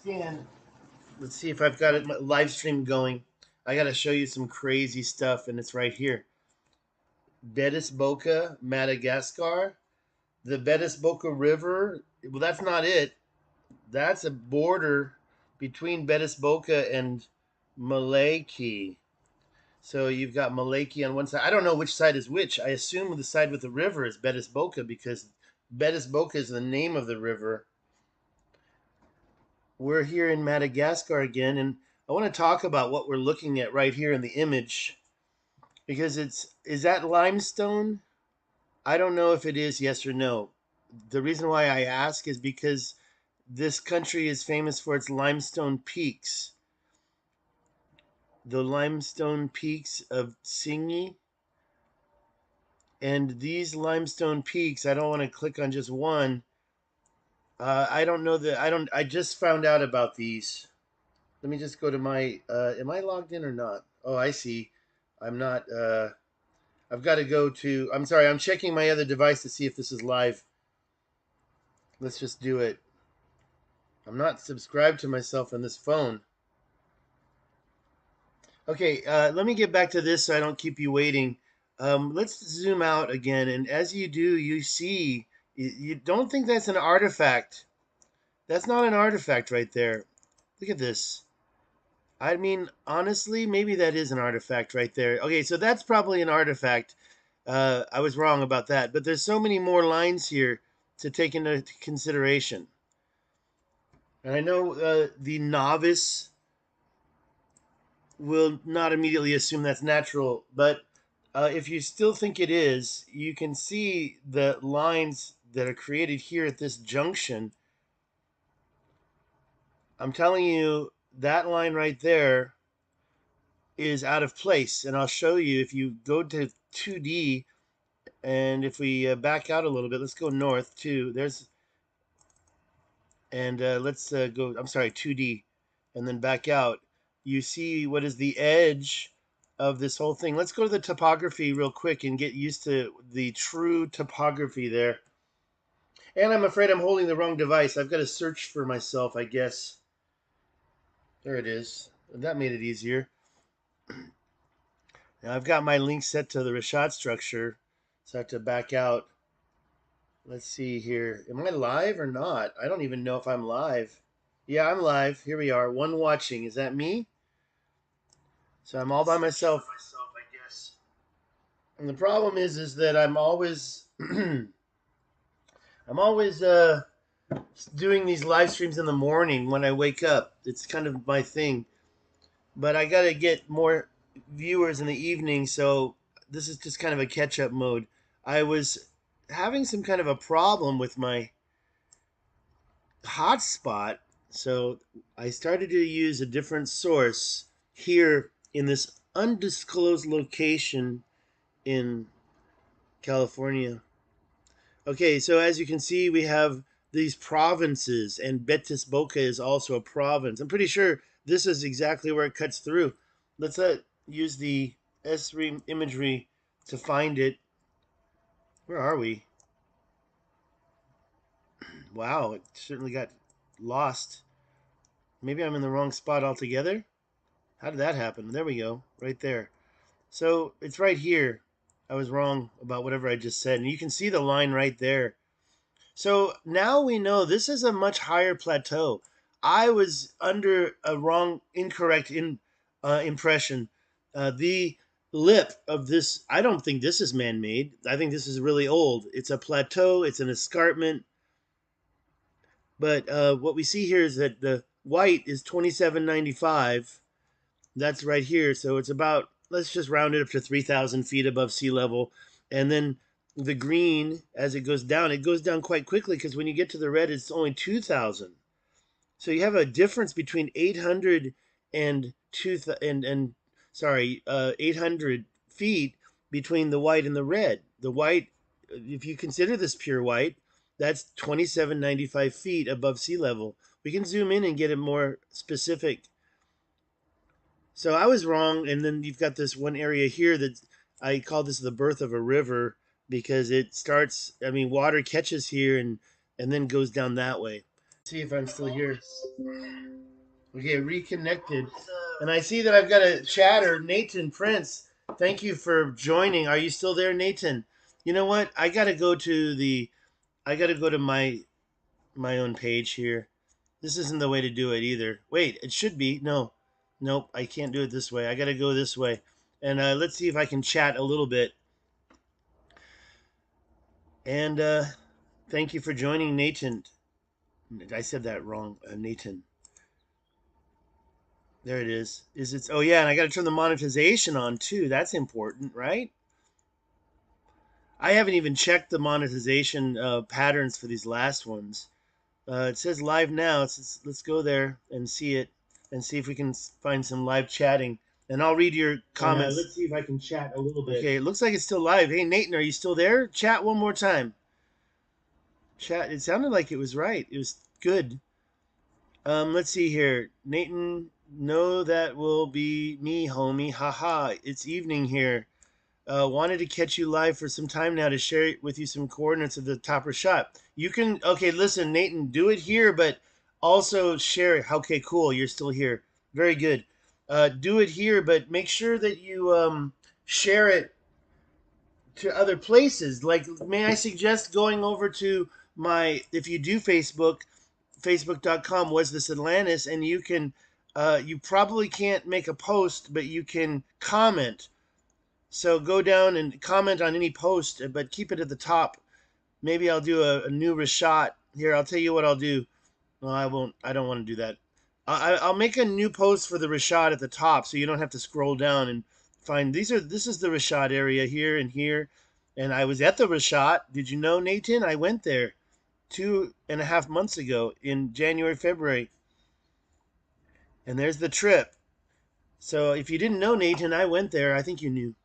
scan. Let's see if I've got it, my live stream going. I got to show you some crazy stuff, and it's right here. Betis Boca, Madagascar. The Betis Boca River. Well, that's not it. That's a border between Betis Boca and Malaki. So you've got Malaki on one side. I don't know which side is which. I assume the side with the river is Betis Boca because Betis Boca is the name of the river. We're here in Madagascar again, and I want to talk about what we're looking at right here in the image because is that limestone? I don't know if it is yes or no. The reason why I ask is because this country is famous for its limestone peaks. The limestone peaks of Singi. And these limestone peaks, I don't want to click on just one. I don't know that, I just found out about these. Let me just go to my, am I logged in or not? Oh, I see. I'm not, I've got to go to, I'm sorry, I'm checking my other device to see if this is live. Let's just do it. I'm not subscribed to myself on this phone. Okay, let me get back to this so I don't keep you waiting. Let's zoom out again, and as you do, you see, you don't think that's an artifact. That's not an artifact right there. Look at this. I mean, honestly, maybe that is an artifact right there. Okay, so that's probably an artifact. I was wrong about that, but there's so many more lines here to take into consideration. And I know the novice will not immediately assume that's natural, but if you still think it is, you can see the lines that are created here at this junction. I'm telling you, that line right there is out of place. And I'll show you if you go to 2D and if we back out a little bit, let's go north too. There's, and let's go, I'm sorry, 2D and then back out. You see what is the edge of this whole thing. Let's go to the topography real quick and get used to the true topography there. And I'm afraid I'm holding the wrong device. I've got to search for myself, I guess. There it is. That made it easier. Now I've got my link set to the richat structure, so I have to back out. Let's see here. Am I live or not? I don't even know if I'm live. Yeah, I'm live. Here we are. One watching. Is that me? So I'm all by myself. I guess. And the problem is that I'm always I'm always doing these live streams in the morning when I wake up. It's kind of my thing. But I got to get more viewers in the evening, so this is just kind of a catch-up mode. I was having some kind of a problem with my hotspot, so I started to use a different source here in this undisclosed location in California. Okay, so as you can see, we have these provinces, and Betis Boca is also a province. I'm pretty sure this is exactly where it cuts through. Let's use the S3 imagery to find it. Where are we? Wow, it certainly got lost. Maybe I'm in the wrong spot altogether. How did that happen? There we go, right there. So it's right here. I was wrong about whatever I just said. And you can see the line right there. So now we know this is a much higher plateau. I was under a wrong, incorrect impression. The lip of this, I don't think this is man-made. I think this is really old. It's a plateau. It's an escarpment. But what we see here is that the white is 2795. That's right here. So it's about, let's just round it up to 3,000 feet above sea level. And then the green, as it goes down quite quickly because when you get to the red, it's only 2,000. So you have a difference between 800 and 800 feet between the white and the red. The white, if you consider this pure white, that's 2795 feet above sea level. We can zoom in and get it more specific. So I was wrong, and then you've got this one area here that I call this the birth of a river because it starts. I mean, water catches here and then goes down that way. See if I'm still here. Okay, reconnected. And I see that I've got a chatter. Nathan Prince, thank you for joining. Are you still there, Nathan? You know what? I gotta go to my own page here. This isn't the way to do it either. Wait, it should be. No. Nope, I can't do it this way. I gotta go this way. And let's see if I can chat a little bit. And thank you for joining, Nathan. I said that wrong, Nathan. There it is. Is it? Oh yeah, and I got to turn the monetization on too. That's important, right? I haven't even checked the monetization patterns for these last ones. It says live now. Let's go there and see it, and see if we can find some live chatting. And I'll read your comments. Let's see if I can chat a little bit. Okay, it looks like it's still live. Hey, Nathan, are you still there? Chat one more time. Chat. It sounded like it was right. It was good. Let's see here. Nathan, no, that will be me, homie. Haha, it's evening here. Wanted to catch you live for some time now to share with you some coordinates of the topper shot. You can, okay, listen, Nathan, do it here, but also share it. Okay, cool, you're still here. Very good. Do it here, but make sure that you share it to other places. Like, may I suggest going over to if you do Facebook, facebook.com was this Atlantis, and you can, you probably can't make a post, but you can comment. So go down and comment on any post, but keep it at the top. Maybe I'll do a new Richat. Here, I'll tell you what I'll do. No, I won't. I don't want to do that. I'll make a new post for the Richat at the top, so you don't have to scroll down and find. This is the Richat area here and here, and I was at the Richat. Did you know, Nathan? I went there 2.5 months ago in January, February, and there's the trip. So if you didn't know, Nathan, I went there. I think you knew.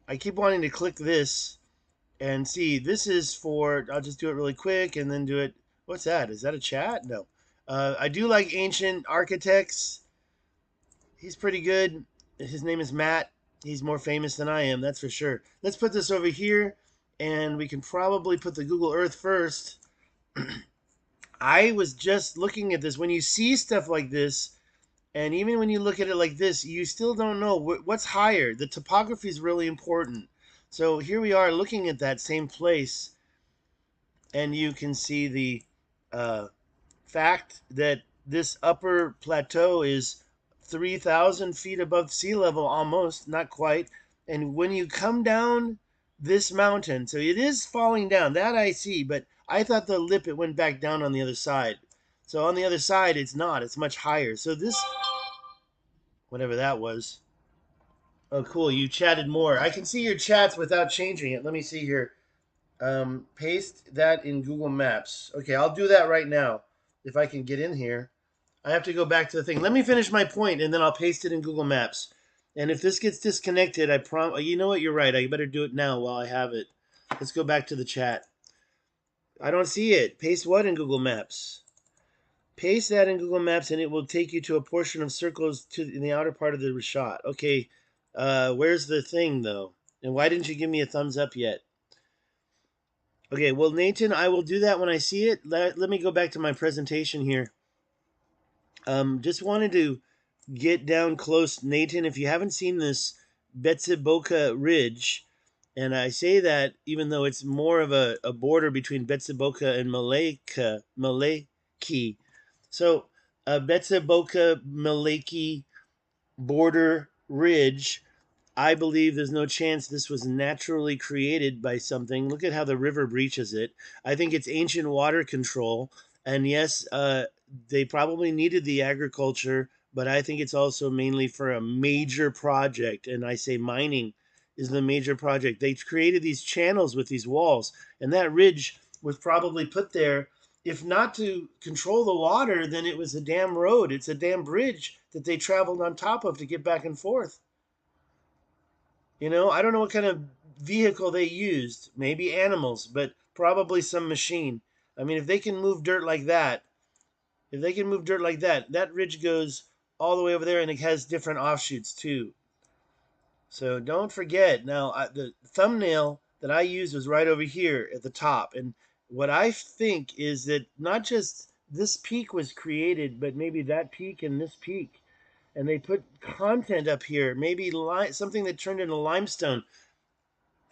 I keep wanting to click this and see. This is for. I'll just do it really quick and then do it. What's that? Is that a chat? No. I do like ancient architects. He's pretty good. His name is Matt. He's more famous than I am, that's for sure. Let's put this over here, and we can probably put the Google Earth first. I was just looking at this. When you see stuff like this, and even when you look at it like this, you still don't know what's higher. The topography is really important. So here we are looking at that same place, and you can see the fact that this upper plateau is 3,000 feet above sea level, almost, not quite. And when you come down this mountain, so it is falling down, that I see, but I thought the lip, it went back down on the other side. So on the other side, it's not, it's much higher. So this, whatever that was. Oh, cool, you chatted more. I can see your chats without changing it. Let me see here. Paste that in Google Maps. Okay, I'll do that right now. If I can get in here. I have to go back to the thing. Let me finish my point, and then I'll paste it in Google Maps. And if this gets disconnected, you know what? You're right. I better do it now while I have it. Let's go back to the chat. I don't see it. Paste what in Google Maps? Paste that in Google Maps, and it will take you to a portion of circles in the outer part of the shot. Okay, where's the thing, though? And why didn't you give me a thumbs up yet? Okay, well, Nathan, I will do that when I see it. Let me go back to my presentation here. Just wanted to get down close, Nathan. If you haven't seen this Betsiboka Ridge, and I say that even though it's more of a border between Betsiboka and Maleki. So, Betsiboka Maleki border ridge, I believe there's no chance this was naturally created by something. Look at how the river breaches it. I think it's ancient water control. And yes, they probably needed the agriculture, but I think it's also mainly for a major project. And I say mining is the major project. They created these channels with these walls, and that ridge was probably put there, if not to control the water, then it was a damn road. It's a damn bridge that they traveled on top of to get back and forth. You know, I don't know what kind of vehicle they used. Maybe animals, but probably some machine. I mean, if they can move dirt like that, that ridge goes all the way over there, and it has different offshoots too. So don't forget. Now, the thumbnail that I used was right over here at the top. And what I think is that not just this peak was created, but maybe that peak and this peak, and they put content up here, maybe something that turned into limestone,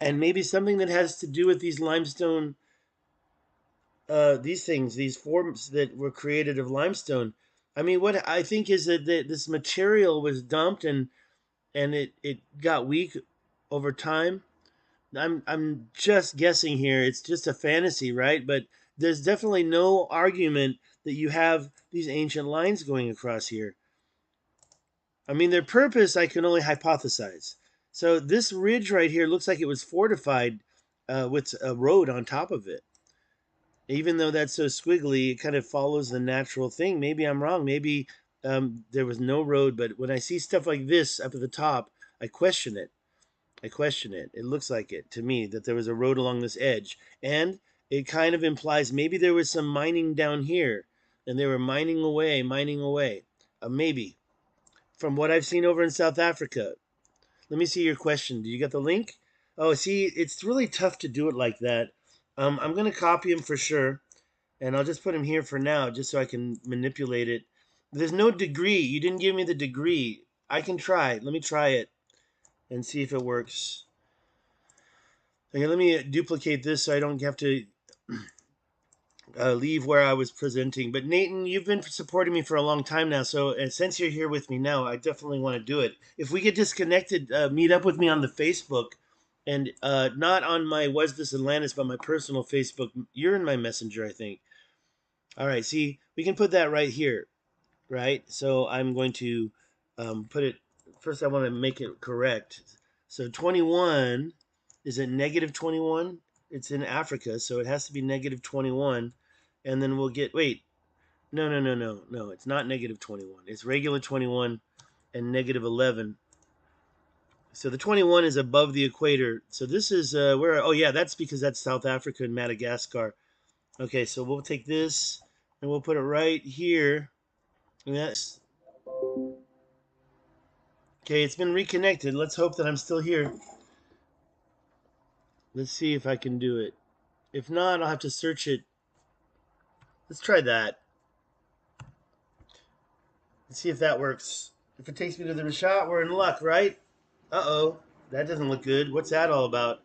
and maybe something that has to do with these limestone, these things, these forms that were created of limestone. I mean, what I think is that this material was dumped, and it got weak over time. I'm just guessing here. It's just a fantasy, right? But there's definitely no argument that you have these ancient lines going across here. I mean, their purpose I can only hypothesize. So this ridge right here looks like it was fortified with a road on top of it. Even though that's so squiggly, it kind of follows the natural thing. Maybe I'm wrong. Maybe there was no road. But when I see stuff like this up at the top, I question it. I question it. It looks like it to me that there was a road along this edge. And it kind of implies maybe there was some mining down here and they were mining away, mining away. Maybe. From what I've seen over in South Africa. Let me see your question. Do you get the link? Oh, see, it's really tough to do it like that. I'm going to copy him for sure. And I'll just put him here for now just so I can manipulate it. There's no degree. You didn't give me the degree. I can try. Let me try it and see if it works. Okay, let me duplicate this so I don't have to leave where I was presenting. But Nathan, you've been supporting me for a long time now, so since you're here with me now, I definitely want to do it. If we get disconnected, meet up with me on the Facebook, and not on my Was This Atlantis, but my personal Facebook. You're in my messenger, I think. All right, see, we can put that right here, right? So I'm going to put it, first I want to make it correct. So 21, is it negative 21? It's in Africa, so it has to be negative 21. And then we'll get, wait, no, it's not negative 21. It's regular 21 and negative 11. So the 21 is above the equator. So this is where, oh yeah, that's because that's South Africa and Madagascar. Okay, so we'll take this and we'll put it right here. And that's, okay, it's been reconnected. Let's hope that I'm still here. Let's see if I can do it. If not, I'll have to search it. Let's try that. Let's see if that works. If it takes me to the richat, we're in luck, right? Uh-oh. That doesn't look good. What's that all about?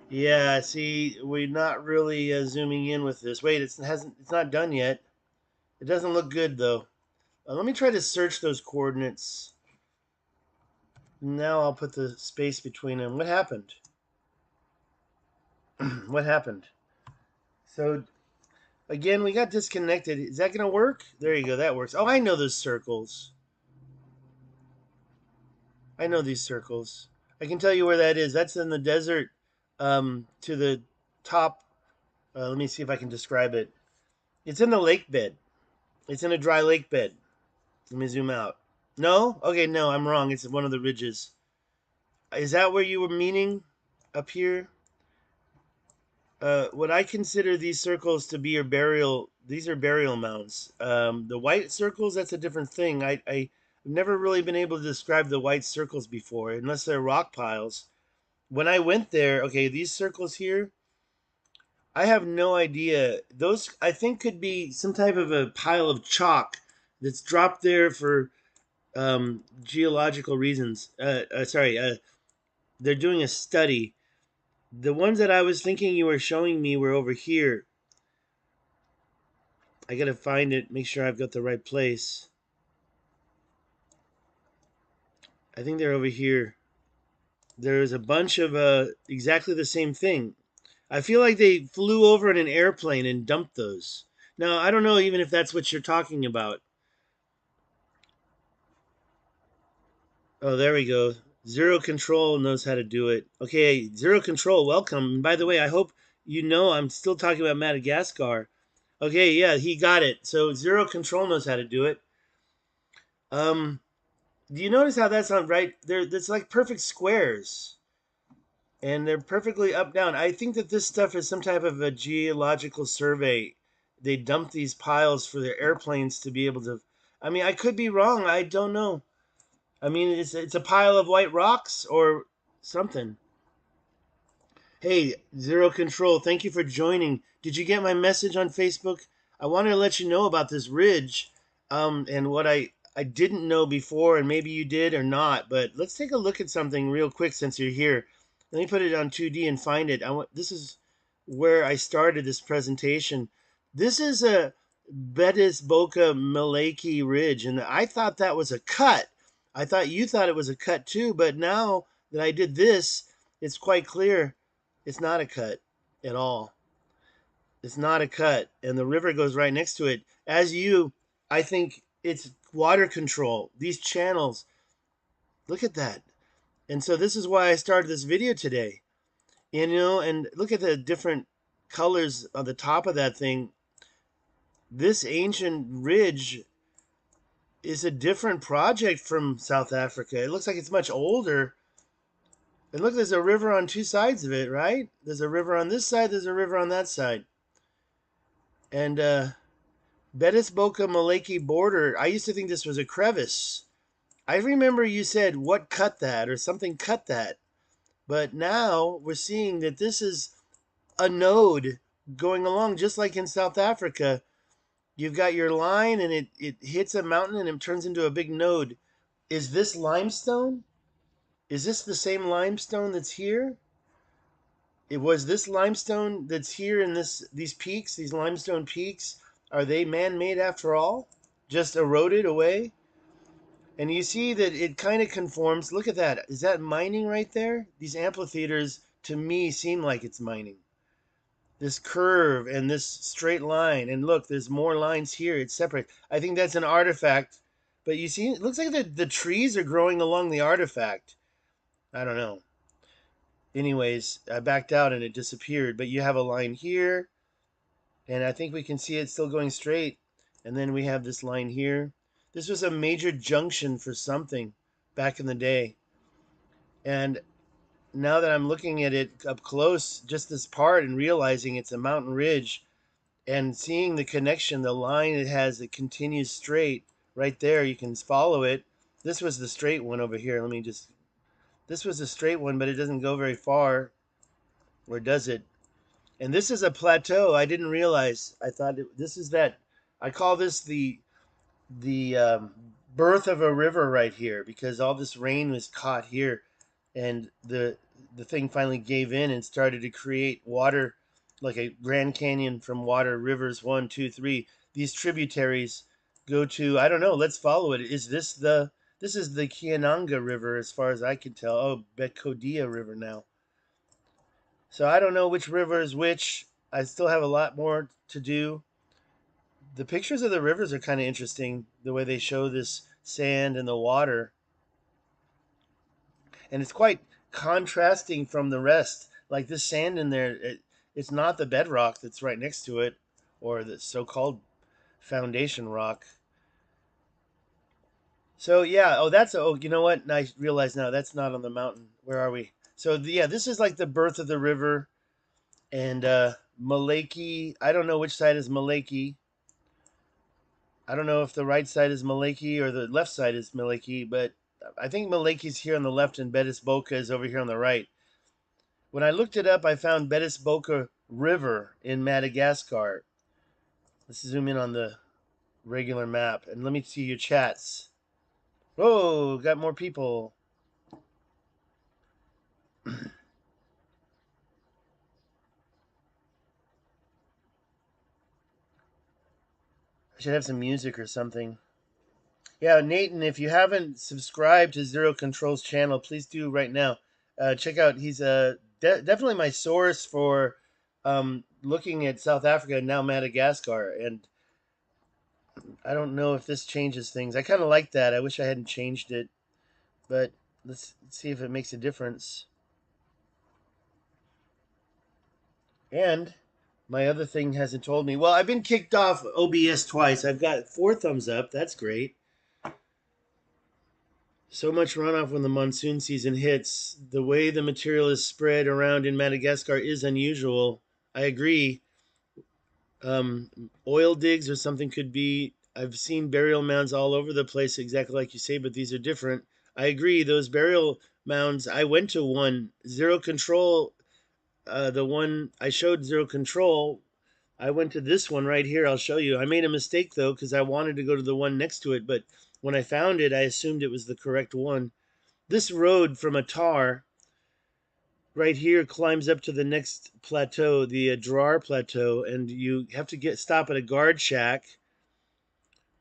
Yeah, see, we're not really zooming in with this. Wait, it's not done yet. It doesn't look good though. Let me try to search those coordinates. Now I'll put the space between them. What happened? What happened? So again, we got disconnected. Is that gonna work? There you go. That works. Oh, I know those circles. I know these circles. I can tell you where that is. That's in the desert, to the top. Let me see if I can describe it. It's in the lake bed. It's in a dry lake bed. Let me zoom out. No? Okay, no, I'm wrong. It's one of the ridges. Is that where you were meaning? Up here? What I consider these circles to be your burial, these are burial mounds. The white circles, that's a different thing. I've never really been able to describe the white circles before, unless they're rock piles. When I went there, okay, these circles here, I have no idea. Those, I think, could be some type of a pile of chalk that's dropped there for geological reasons. They're doing a study. The ones that I was thinking you were showing me were over here. I gotta find it, make sure I've got the right place. I think they're over here. There's a bunch of exactly the same thing. I feel like they flew over in an airplane and dumped those. Now, I don't know even if that's what you're talking about. Oh, there we go. Zero Control knows how to do it. Okay, Zero Control, welcome. And by the way, I hope you know I'm still talking about Madagascar. Okay, yeah, he got it. So Zero Control knows how to do it. Do you notice how that's not right? It's like perfect squares. And they're perfectly up down. I think that this stuff is some type of a geological survey. They dump these piles for their airplanes to be able to. I mean, I could be wrong. I don't know. I mean, it's a pile of white rocks or something. Hey, Zero Control, thank you for joining. Did you get my message on Facebook? I wanted to let you know about this ridge, and what I didn't know before, and maybe you did or not. But let's take a look at something real quick since you're here. Let me put it on 2D and find it. This is where I started this presentation. This is a Betis Boca Malaki Ridge, and I thought that was a cut. I thought you thought it was a cut too, but now that I did this, it's quite clear it's not a cut at all. It's not a cut, and the river goes right next to it. I think it's water control. These channels, look at that. And so this is why I started this video today. And look at the different colors on the top of that thing. This ancient ridge is a different project from South Africa. It looks like it's much older. And look, there's a river on two sides of it, right? There's a river on this side, there's a river on that side. And Betis Boca Malaki border, I used to think this was a crevice. I remember you said, what cut that? Or something cut that. But now we're seeing that this is a node going along, just like in South Africa. You've got your line and it hits a mountain and it turns into a big node. Is this limestone? Is this the same limestone that's here? It was this limestone that's here in these peaks, these limestone peaks. Are they man-made after all? Just eroded away? And you see that it kind of conforms. Look at that. Is that mining right there? These amphitheaters, to me, seem like it's mining. This curve and this straight line. And look, there's more lines here. It's separate. I think that's an artifact. But you see, it looks like the trees are growing along the artifact. I don't know. Anyways, I backed out and it disappeared. But you have a line here. And I think we can see it still going straight. And then we have this line here. This was a major junction for something back in the day. And now that I'm looking at it up close, just this part, and realizing it's a mountain ridge and seeing the connection, the line it has that continues straight right there, you can follow it. This was the straight one over here. This was the straight one, but it doesn't go very far. Or does it? And this is a plateau. I didn't realize. I thought this is that. I call this the birth of a river right here, because all this rain was caught here, and the thing finally gave in and started to create water, like a Grand Canyon from water. Rivers 1, 2, 3. These tributaries go to, I don't know. Let's follow it. Is this the this is the Kiananga River, as far as I can tell. Oh, Bekodia River now. So I don't know which river is which. I still have a lot more to do. The pictures of the rivers are kind of interesting, the way they show this sand and the water. And it's quite contrasting from the rest. Like this sand in there, it's not the bedrock that's right next to it, or the so-called foundation rock. So yeah, you know what? I realize now that's not on the mountain. Where are we? So yeah, this is like the birth of the river. And Malaki, I don't know which side is Malaki. I don't know if the right side is Malaki or the left side is Malaki, but I think Malaki's here on the left and Betis Boca is over here on the right. When I looked it up, I found Betis Boca River in Madagascar. Let's zoom in on the regular map and let me see your chats. Whoa, got more people. I should have some music or something. Yeah, Nathan, if you haven't subscribed to Zero Control's channel, please do right now. Check out, he's definitely my source for looking at South Africa and now Madagascar. And I don't know if this changes things. I kind of like that. I wish I hadn't changed it. But let's see if it makes a difference. And my other thing hasn't told me. Well, I've been kicked off OBS twice. I've got 4 thumbs up. That's great. So much runoff when the monsoon season hits. The way the material is spread around in Madagascar is unusual. I agree. Oil digs or something could be. I've seen burial mounds all over the place, exactly like you say, but these are different. I agree. Those burial mounds, I went to one. Zero Control, the one I showed Zero Control, I went to this one right here. I'll show you. I made a mistake though because I wanted to go to the one next to it, but when I found it, I assumed it was the correct one. This road from Atar right here climbs up to the next plateau, the Adrar Plateau, and you have to stop at a guard shack.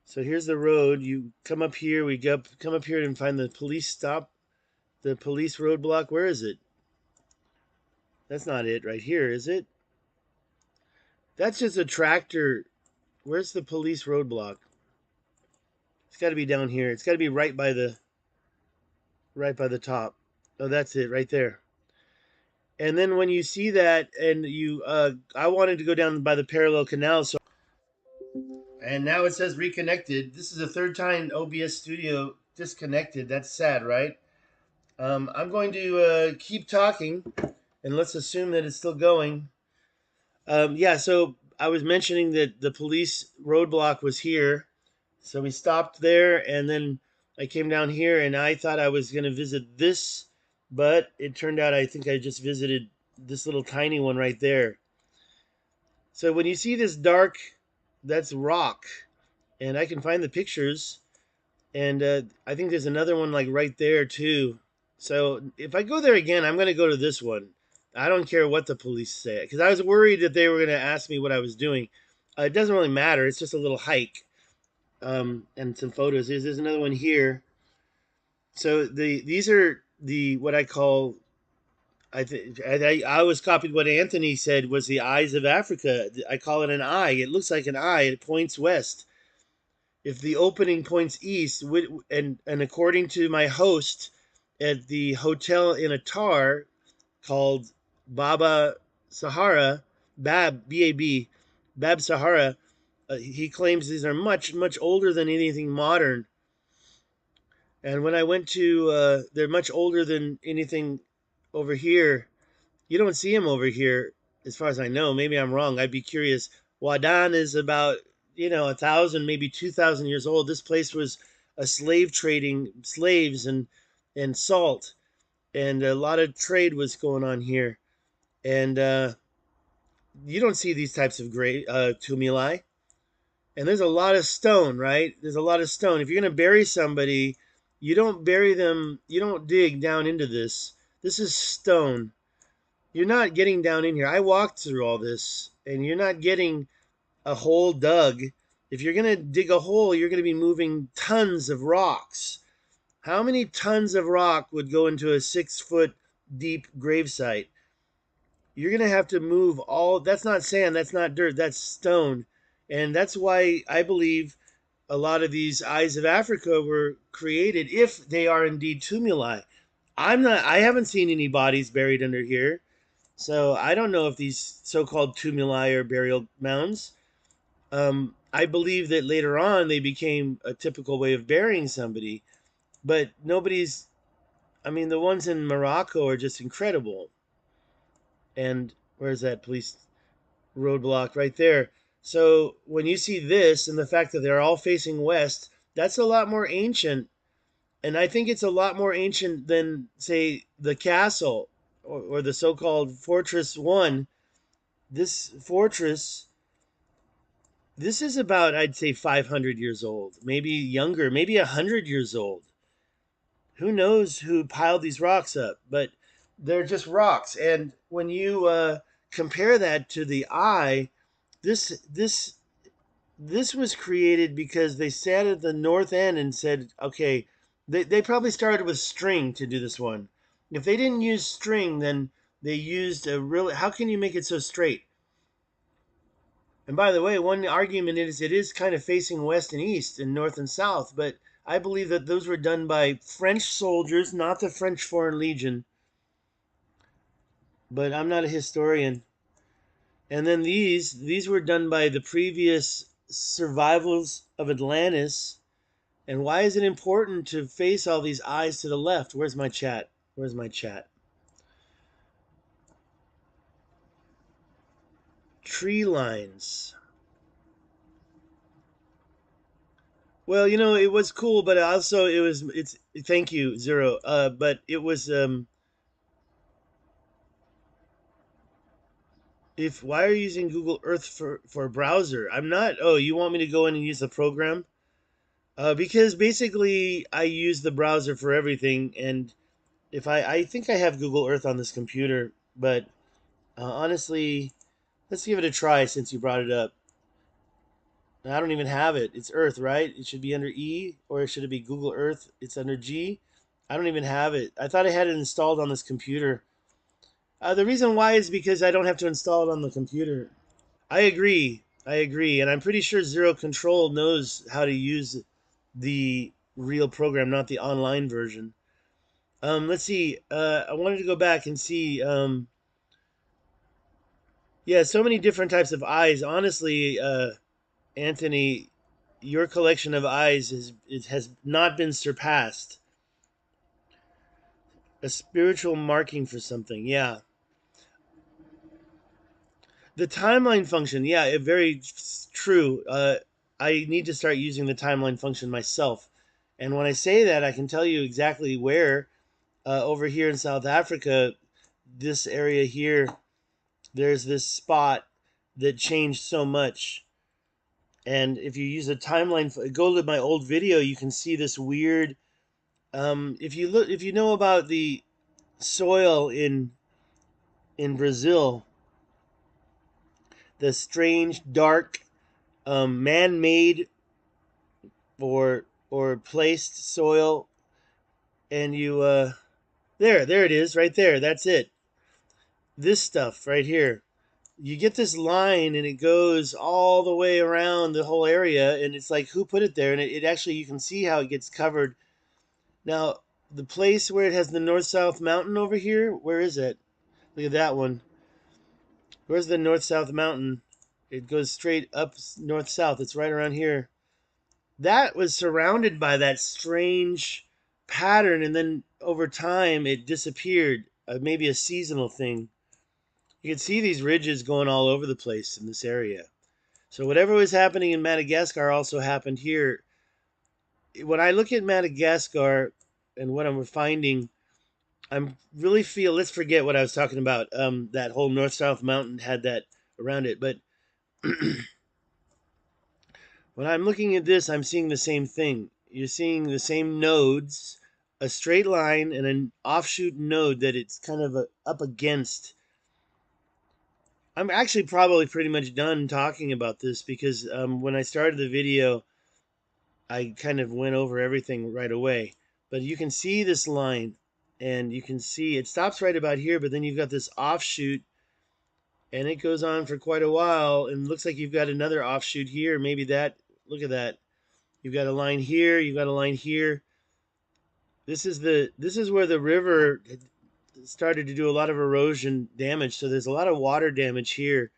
So here's the road. You come up here. Come up here and find the police stop, the police roadblock. Where is it? That's not it right here, is it? That's just a tractor. Where's the police roadblock? It's got to be down here. It's got to be right by the top. Oh, that's it right there. And then when you see that, and I wanted to go down by the parallel canal, so. And now it says reconnected. This is the third time OBS Studio disconnected. That's sad, right? I'm going to keep talking, and let's assume that it's still going. Yeah, so I was mentioning that the police roadblock was here. So we stopped there, and then I came down here, and I thought I was going to visit this, but it turned out I think I just visited this little tiny one right there. So when you see this dark, that's rock, and I can find the pictures, and I think there's another one like right there too. So if I go there again, I'm going to go to this one. I don't care what the police say, because I was worried that they were going to ask me what I was doing. It doesn't really matter. It's just a little hike. And some photos. There's another one here. So these are the what I call. I always copied what Anthony said was the eyes of Africa. I call it an eye. It looks like an eye. It points west. If the opening points east, and according to my host at the hotel in Atar called Baba Sahara, Bab, Bab Sahara, he claims these are much older than anything modern. And when I went to, they're much older than anything over here. You don't see them over here, as far as I know. Maybe I'm wrong. I'd be curious. Wadan is about, 1,000, maybe 2,000 years old. This place was a slave trading, slaves and salt, and a lot of trade was going on here. And you don't see these types of great tumuli. And there's a lot of stone, right? There's a lot of stone. If you're going to bury somebody, you don't bury them, you don't dig down into this. This is stone. You're not getting down in here. I walked through all this, and you're not getting a hole dug. If you're going to dig a hole, you're going to be moving tons of rocks. How many tons of rock would go into a 6-foot deep gravesite? You're going to have to move all. That's not sand, that's not dirt, that's stone. And that's why I believe a lot of these eyes of Africa were created, if they are indeed tumuli. I haven't seen any bodies buried under here. So I don't know if these so-called tumuli are burial mounds. I believe that later on they became a typical way of burying somebody, but nobody's. I mean, the ones in Morocco are just incredible. And where's that police roadblock right there? So when you see this and the fact that they're all facing west, that's a lot more ancient. And I think it's a lot more ancient than, say, the castle or the so-called Fortress 1. This fortress, this is about, I'd say, 500 years old, maybe younger, maybe 100 years old. Who knows who piled these rocks up, but they're just rocks. And when you compare that to the eye, this this this was created because they sat at the north end and said, okay, they probably started with string to do this one. If they didn't use string, then they used a really, how can you make it so straight? And by the way, one argument is it is kind of facing west and east and north and south, but I believe that those were done by French soldiers, not the French Foreign Legion. But I'm not a historian. And then these were done by the previous survivals of Atlantis. And why is it important to face all these eyes to the left? Where's my chat? Where's my chat? Tree lines. Well, it was cool, but also it's thank you, Zero. But it was Why are you using Google Earth for a browser? I'm not. Oh, you want me to go in and use the program? Because basically I use the browser for everything, and if I think I have Google Earth on this computer, but honestly, let's give it a try since you brought it up. I don't even have it. It's Earth, right? It should be under E, or should it be Google Earth? It's under G. I don't even have it. I thought I had it installed on this computer. The reason why is because I don't have to install it on the computer. I agree. I agree. And I'm pretty sure Zero Control knows how to use the real program, not the online version. Let's see. I wanted to go back and see. Yeah, so many different types of eyes. Honestly, Anthony, your collection of eyes has not been surpassed. A spiritual marking for something. Yeah. The timeline function. Yeah, very true. I need to start using the timeline function myself. And when I say that, I can tell you exactly where. Over here in South Africa, this area here, there's this spot that changed so much. And if you use a timeline, go to my old video, you can see this weird. If you look, if you know about the soil in Brazil, the strange, dark, man-made or placed soil, and you there it is, right there. That's it. This stuff right here. You get this line and it goes all the way around the whole area, and it's like, who put it there? And it actually, you can see how it gets covered. Now, the place where it has the north-south mountain over here, where is it? Look at that one. Where's the north-south mountain? It goes straight up north-south. It's right around here. That was surrounded by that strange pattern, and then over time it disappeared. Maybe a seasonal thing. You can see these ridges going all over the place in this area. So whatever was happening in Madagascar also happened here. When I look at Madagascar and what I'm finding, I'm really feel. Let's forget what I was talking about. That whole north-south mountain had that around it, but when I'm looking at this, I'm seeing the same thing. You're seeing the same nodes, a straight line and an offshoot node that it's kind of up against. I'm actually probably pretty much done talking about this because when I started the video, I kind of went over everything right away. But you can see this line, and you can see it stops right about here, but then you've got this offshoot, and it goes on for quite a while, and looks like you've got another offshoot here. Maybe that, look at that. You've got a line here, you've got a line here. This is where the river started to do a lot of erosion damage. So there's a lot of water damage here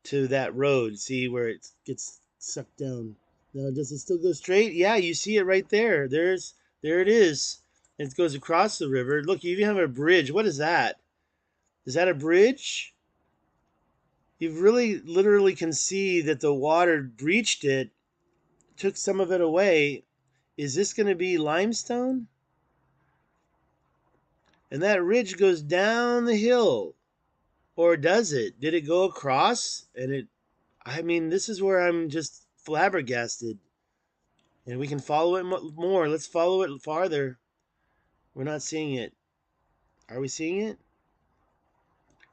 to that road. See where it gets sucked down. Now, does it still go straight? Yeah, you see it right there. There it is. And it goes across the river. Look, you even have a bridge. What is that? Is that a bridge? You really literally can see that the water breached it, took some of it away. Is this going to be limestone? And that ridge goes down the hill. Or does it? Did it go across? I mean, this is where I'm just flabbergasted. And we can follow it more. Let's follow it farther. We're not seeing it. Are we seeing it?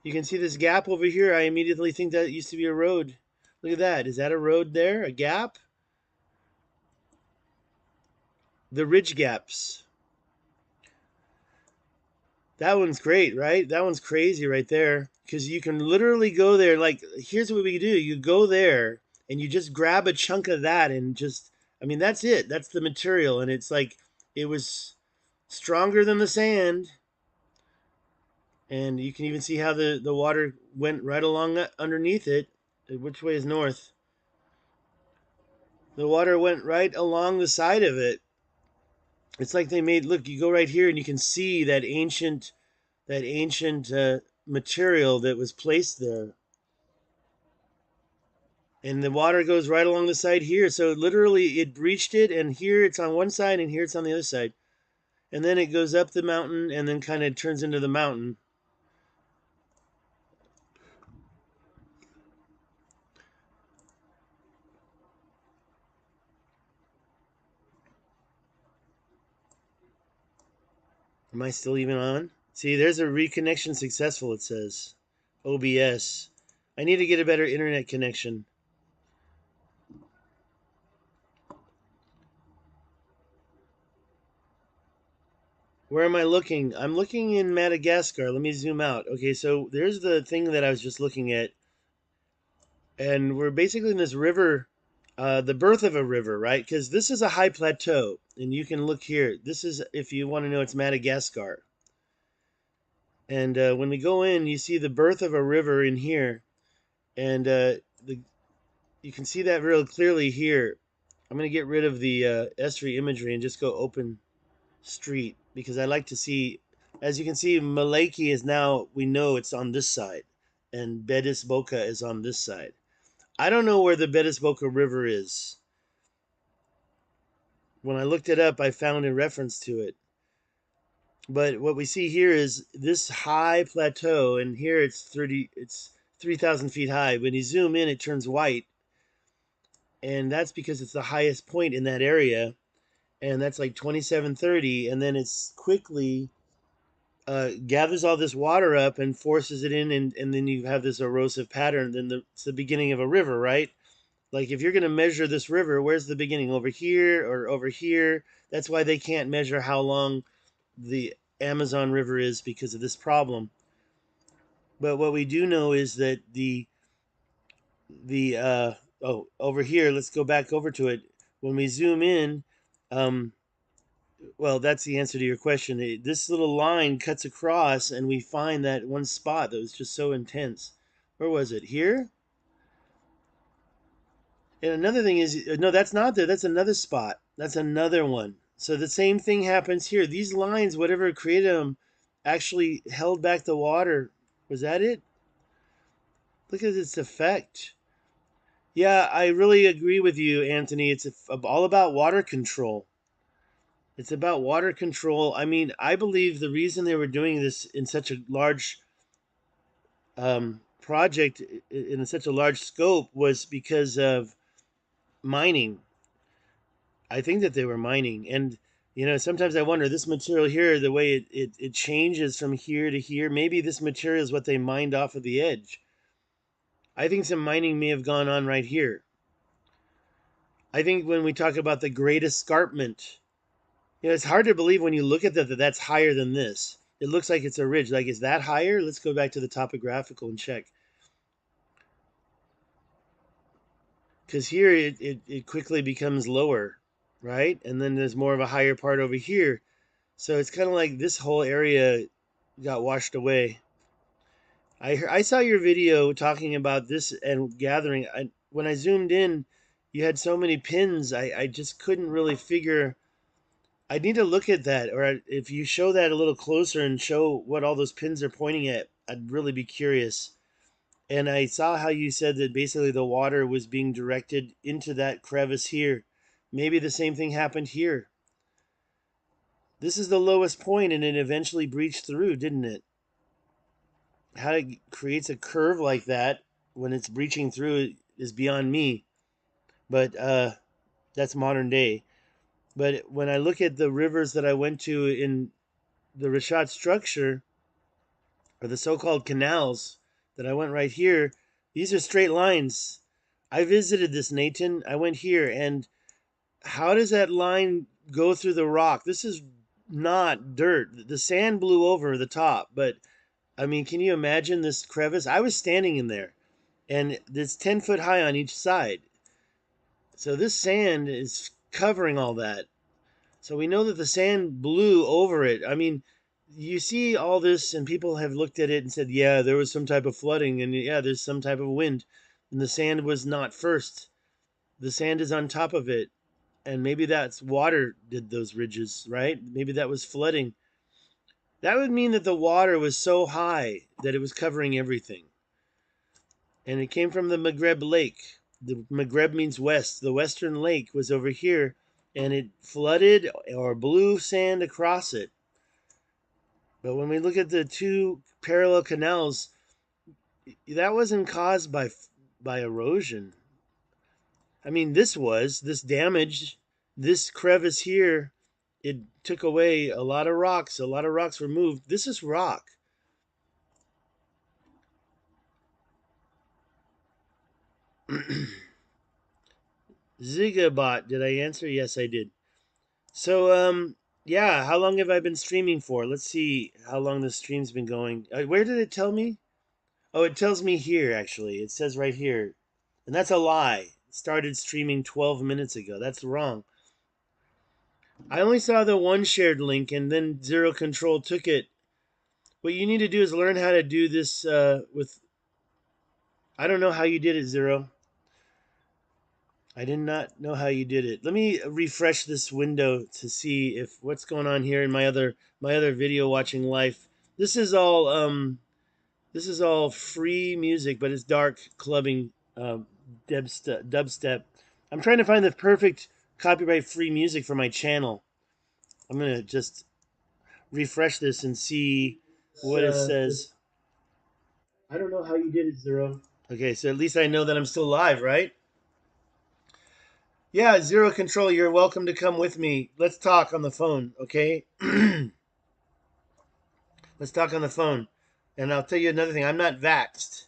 You can see this gap over here. I immediately think that used to be a road. Look at that. Is that a road there? A gap? The ridge gaps. That one's great, right? That one's crazy right there. Because you can literally go there. Like, here's what we do. You go there and you just grab a chunk of that and just, I mean, that's it. That's the material. And it's like, it was stronger than the sand. And you can even see how the water went right along underneath it. Which way is north? The water went right along the side of it. It's like they made, look, you go right here and you can see that ancient material that was placed there. And the water goes right along the side here. So literally it breached it, and here it's on one side and here it's on the other side. And then it goes up the mountain and then kind of turns into the mountain. Am I still even on? See, there's a reconnection successful, it says. OBS. I need to get a better internet connection. Where am I looking? I'm looking in Madagascar. Let me zoom out. Okay, so there's the thing that I was just looking at. And we're basically in this river, the birth of a river, right? Because this is a high plateau. And you can look here. This is, if you want to know, it's Madagascar. And when we go in, you see the birth of a river in here. And you can see that real clearly here. I'm going to get rid of the S3 imagery and just go open street because I like to see, as you can see, Malaki is now, we know it's on this side, and Bedis Boca is on this side. I don't know where the Bedis Boca River is. When I looked it up, I found a reference to it. But what we see here is this high plateau, and here it's 3,000 feet high. When you zoom in, it turns white, and that's because it's the highest point in that area, and that's like 2730, and then it's quickly gathers all this water up and forces it in, and then you have this erosive pattern. Then it's the beginning of a river, right? Like if you're going to measure this river, where's the beginning? Over here or over here? That's why they can't measure how long the Amazon River is because of this problem. But what we do know is that the over here, let's go back over to it. When we zoom in, um, well, that's the answer to your question. This little line cuts across, and we find that one spot that was just so intense. Where was it? Here? And another thing is, no, that's not there. That's another spot. That's another one. So the same thing happens here. These lines, whatever created them, actually held back the water. Was that it? Look at its effect. Yeah, I really agree with you, Anthony. It's all about water control. It's about water control. I mean, I believe the reason they were doing this in such a large project, in such a large scope, was because of mining. I think that they were mining. And, sometimes I wonder this material here, the way it changes from here to here, maybe this material is what they mined off of the edge. I think some mining may have gone on right here. I think when we talk about the great escarpment, it's hard to believe when you look at that that's higher than this. It looks like it's a ridge. Like, is that higher? Let's go back to the topographical and check. Because here it quickly becomes lower, right? And then there's more of a higher part over here. So it's kind of like this whole area got washed away. I saw your video talking about this and gathering. When I zoomed in, you had so many pins. I just couldn't really figure. I need to look at that, or if you show that a little closer and show what all those pins are pointing at, I'd really be curious. And I saw how you said that basically the water was being directed into that crevice here. Maybe the same thing happened here. This is the lowest point, and it eventually breached through, didn't it? How it creates a curve like that when it's breaching through is beyond me. But that's modern day. But when I look at the rivers that I went to in the richat structure, or the so-called canals that I went right here, these are straight lines. I visited this, Nathan. I went here, and how does that line go through the rock? This is not dirt. The sand blew over the top, but I mean, can you imagine this crevice? I was standing in there, and it's 10 foot high on each side. So this sand is covering all that. So we know that the sand blew over it. I mean, you see all this, and people have looked at it and said, yeah, there was some type of flooding, and yeah, there's some type of wind. And the sand was not first. The sand is on top of it. And maybe that's water did those ridges, right? Maybe that was flooding. That would mean that the water was so high that it was covering everything. And it came from the Maghreb Lake. The Maghreb means west. The western lake was over here, and it flooded or blew sand across it. But when we look at the two parallel canals, that wasn't caused by erosion. I mean, this damage, this crevice here it took away a lot of rocks. A lot of rocks were moved. This is rock. Zigabot, did I answer? Yes, I did. So, yeah, how long have I been streaming for? Let's see how long the stream's been going. Where did it tell me? Oh, it tells me here, actually. It says right here. And that's a lie. Started streaming 12 minutes ago. That's wrong. I only saw the one shared link, and then Zero Control took it. What you need to do is learn how to do this with. I don't know how you did it, Zero. I did not know how you did it. Let me refresh this window to see if what's going on here in my other video watching life. This is all free music, but it's dark clubbing dubstep. I'm trying to find the perfect copyright free music for my channel. I'm gonna just refresh this and see what it says. I don't know how you did it, Zero. Okay, so at least I know that I'm still live, right? Yeah, Zero Control, you're welcome to come with me. Let's talk on the phone, okay? Let's talk on the phone. And I'll tell you another thing. I'm not vaxxed.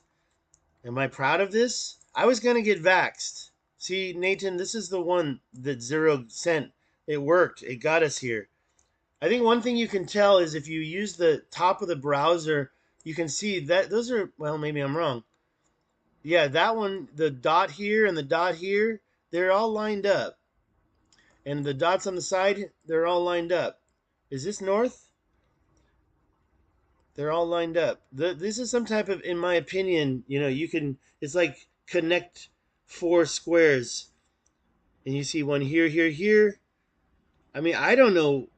Am I proud of this? I was going to get vaxxed. See, Nathan, this is the one that Zero sent. It worked. It got us here. I think one thing you can tell is if you use the top of the browser, you can see that those are, well, maybe I'm wrong. Yeah, that one, the dot here and the dot here, they're all lined up. And the dots on the side, they're all lined up. Is this north? They're all lined up. This is some type of, in my opinion, you can, it's like connect four squares. And you see one here, here, here. I mean, I don't know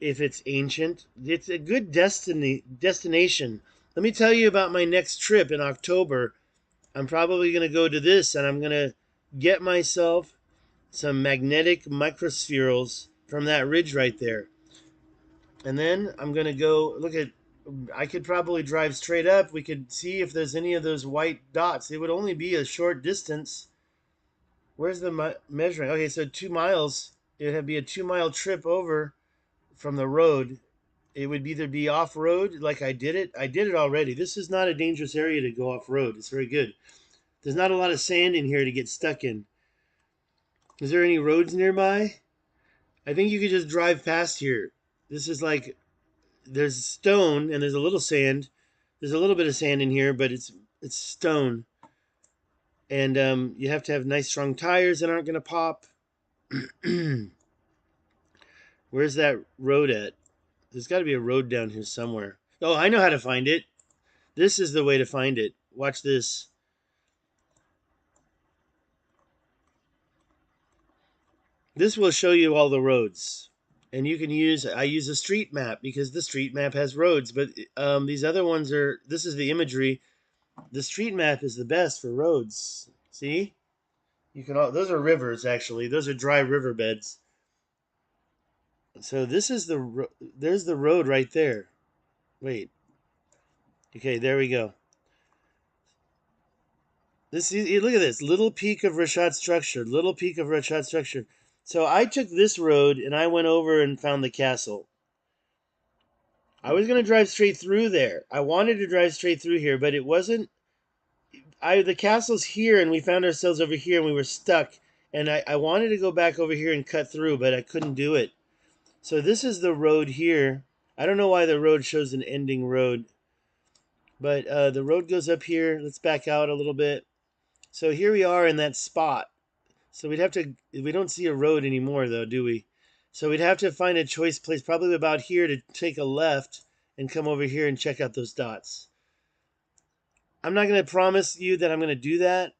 if it's ancient. It's a good destination. Let me tell you about my next trip in October. I'm probably going to go to this, and I'm going to get myself some magnetic microspherules from that ridge right there. And then I'm going to go look at, I could probably drive straight up. We could see if there's any of those white dots. It would only be a short distance. Where's the measuring? Okay, so 2 miles. It would be a 2 mile trip over from the road. It would either be off road, like I did it. I did it already. This is not a dangerous area to go off road. It's very good. There's not a lot of sand in here to get stuck in. Is there any roads nearby? I think you could just drive past here. This is like, there's stone and there's a little sand. There's a little bit of sand in here, but it's stone. And you have to have nice strong tires that aren't going to pop. Where's that road at? There's got to be a road down here somewhere. Oh, I know how to find it. This is the way to find it. Watch this. This will show you all the roads. And you can I use a street map because the street map has roads. But these other ones this is the imagery. The street map is the best for roads. See? Those are rivers, actually. Those are dry riverbeds. So this is there's the road right there. Wait. Okay, there we go. Look at this little peak of richat structure. Little peak of richat structure. So I took this road and I went over and found the castle. I was gonna drive straight through there. I wanted to drive straight through here, but it wasn't. The castle's here, and we found ourselves over here, and we were stuck. And I wanted to go back over here and cut through, but I couldn't do it. So this is the road here. I don't know why the road shows an ending road. But the road goes up here. Let's back out a little bit. So here we are in that spot. So we don't see a road anymore though, do we? So we'd have to find a choice place, probably about here, to take a left and come over here and check out those dots. I'm not going to promise you that I'm going to do that.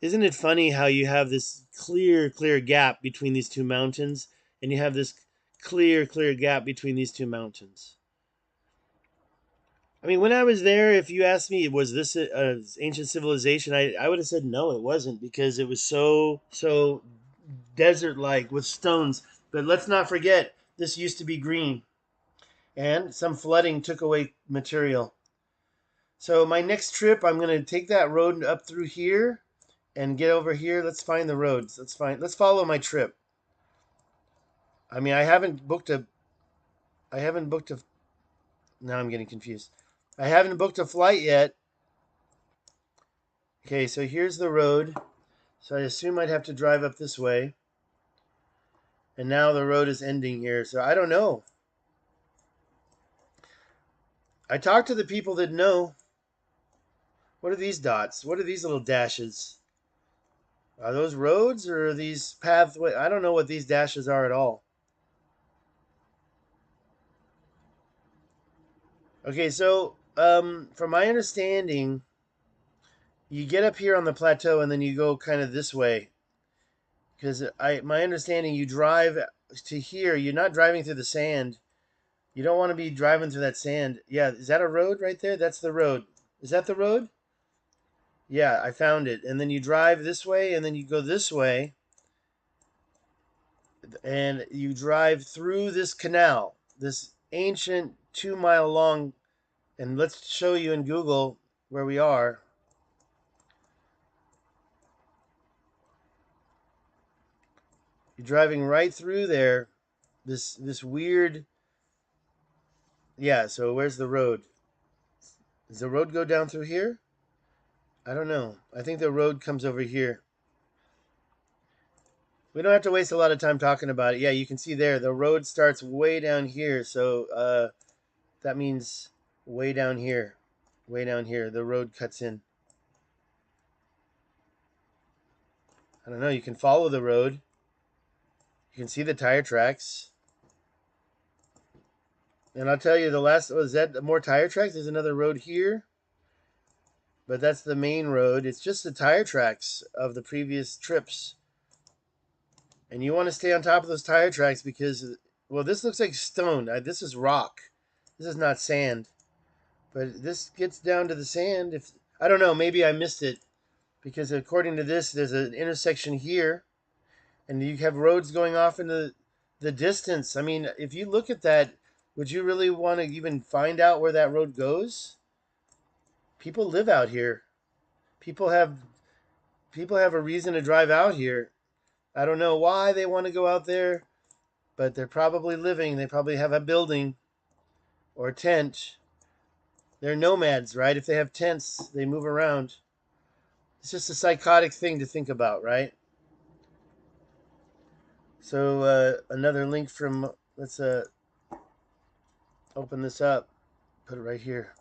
Isn't it funny how you have this clear gap between these two mountains, and you have this clear gap between these two mountains? I mean, when I was there, if you asked me, was this an ancient civilization, I would have said no, it wasn't, because it was so desert-like with stones. But let's not forget, this used to be green, and some flooding took away material. So my next trip, I'm going to take that road up through here and get over here. Let's find the roads. Let's follow my trip. I mean, I haven't booked a. Now I'm getting confused. I haven't booked a flight yet. Okay, so here's the road. So I assume I'd have to drive up this way. And now the road is ending here. So I don't know. I talked to the people that know. What are these dots? What are these little dashes? Are those roads or are these pathway? I don't know what these dashes are at all. Okay, so from my understanding, you get up here on the plateau and then you go kind of this way. Because my understanding, you drive to here. You're not driving through the sand. You don't want to be driving through that sand. Yeah, is that a road right there? That's the road. Is that the road? Yeah, I found it. And then you drive this way, and then you go this way, and you drive through this canal, this ancient 2 mile long. And let's show you in Google where we are. You're driving right through there. This weird. Yeah. So where's the road? Does the road go down through here? I don't know. I think the road comes over here. We don't have to waste a lot of time talking about it. Yeah, you can see there the road starts way down here. So that means way down here. Way down here. The road cuts in. I don't know. You can follow the road. You can see the tire tracks. And I'll tell you the last, was that more tire tracks? There's another road here. But that's the main road. It's just the tire tracks of the previous trips. And you want to stay on top of those tire tracks because, well, this looks like stone. This is rock. This is not sand. But this gets down to the sand. If I don't know, maybe I missed it because according to this, there's an intersection here, and you have roads going off into the distance. I mean, if you look at that, would you really want to even find out where that road goes? People live out here. People have people have a reason to drive out here. I don't know why they want to go out there, but they're probably living. They probably have a building or a tent. They're nomads, right? If they have tents, they move around. It's just a psychotic thing to think about, right? So another link from, let's open this up, put it right here.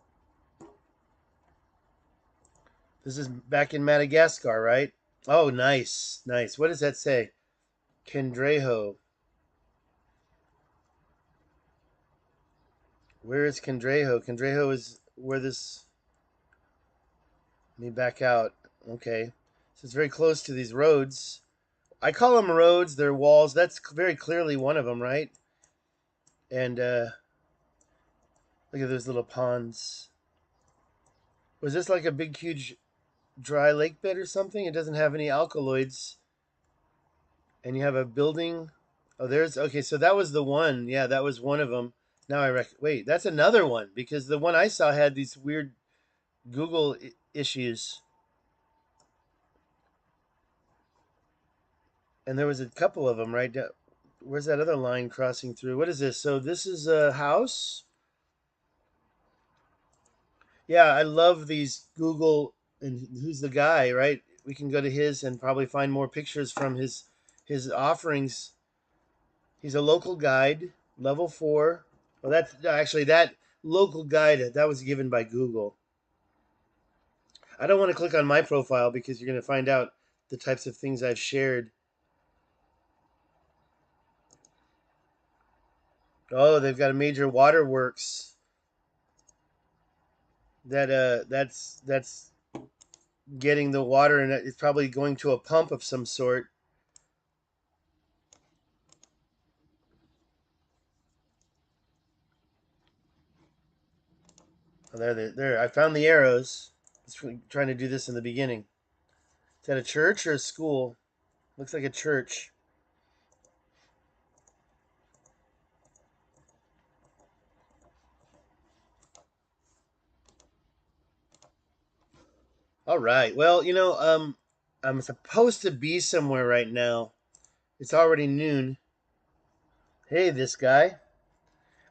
This is back in Madagascar, right? Oh, nice, nice. What does that say? Kendreho. Where is Kendreho? Kendreho is where this. Let me back out. Okay, so it's very close to these roads. I call them roads. They're walls. That's very clearly one of them, right? And look at those little ponds. Was this like a big, huge dry lake bed or something? It doesn't have any alkaloids. And you have a building. Oh, there's okay. So that was the one. Yeah, that was one of them. Now wait. That's another one because the one I saw had these weird Google issues, and there was a couple of them right down. Where's that other line crossing through? What is this? So this is a house. Yeah, I love these Google and who's the guy, right? We can go to his and probably find more pictures from his offerings. He's a local guide, level 4. Well, that's actually that local guide that was given by Google. I don't want to click on my profile because you're going to find out the types of things I've shared. Oh, they've got a major waterworks. That's getting the water and it's probably going to a pump of some sort. Oh, there. I found the arrows. Trying to do this in the beginning. Is that a church or a school? Looks like a church. All right. Well, I'm supposed to be somewhere right now. It's already noon. Hey, this guy.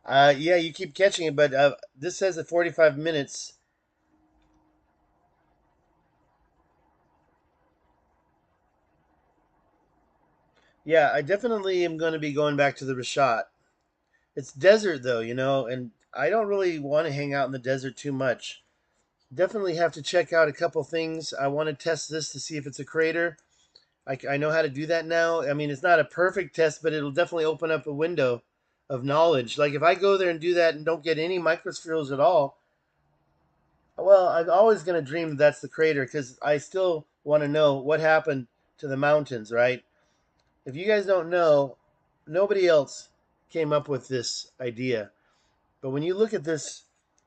Yeah, you keep catching it, but this says at 45 minutes. Yeah, I definitely am going to be going back to the Richat. It's desert though, and I don't really want to hang out in the desert too much. Definitely have to check out a couple things. I want to test this to see if it's a crater. I know how to do that now. I mean, it's not a perfect test, but it'll definitely open up a window of knowledge. Like if I go there and do that and don't get any microspherules at all, well, I'm always going to dream that's the crater because I still want to know what happened to the mountains, right? If you guys don't know, nobody else came up with this idea. But when you look at this,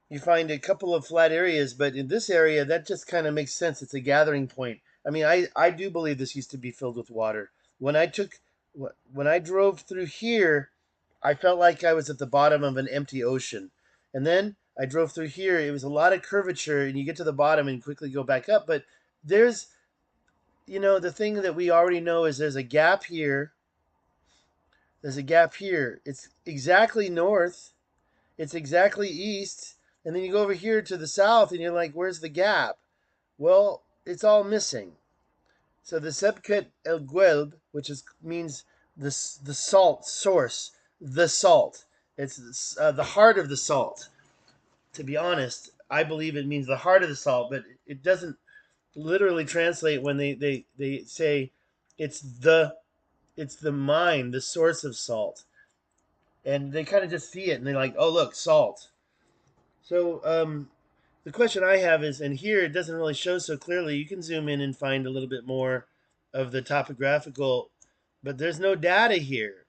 you find a couple of flat areas, but in this area, that just kind of makes sense. It's a gathering point. I mean, I do believe this used to be filled with water. When I took, when I drove through here, I felt like I was at the bottom of an empty ocean. And then I drove through here. It was a lot of curvature, and you get to the bottom and quickly go back up. But there's, the thing that we already know is there's a gap here. There's a gap here. It's exactly north. It's exactly east. And then you go over here to the south, and you're like, where's the gap? Well, it's all missing. So the Sebket El Guelb, which means the salt source, the salt. It's the heart of the salt. To be honest, I believe it means the heart of the salt, but it doesn't literally translate when they say it's the it's the mine, the source of salt, and they kind of just see it and they're like, oh look, salt. So the question I have is, and here it doesn't really show so clearly. You can zoom in and find a little bit more of the topographical, but there's no data here.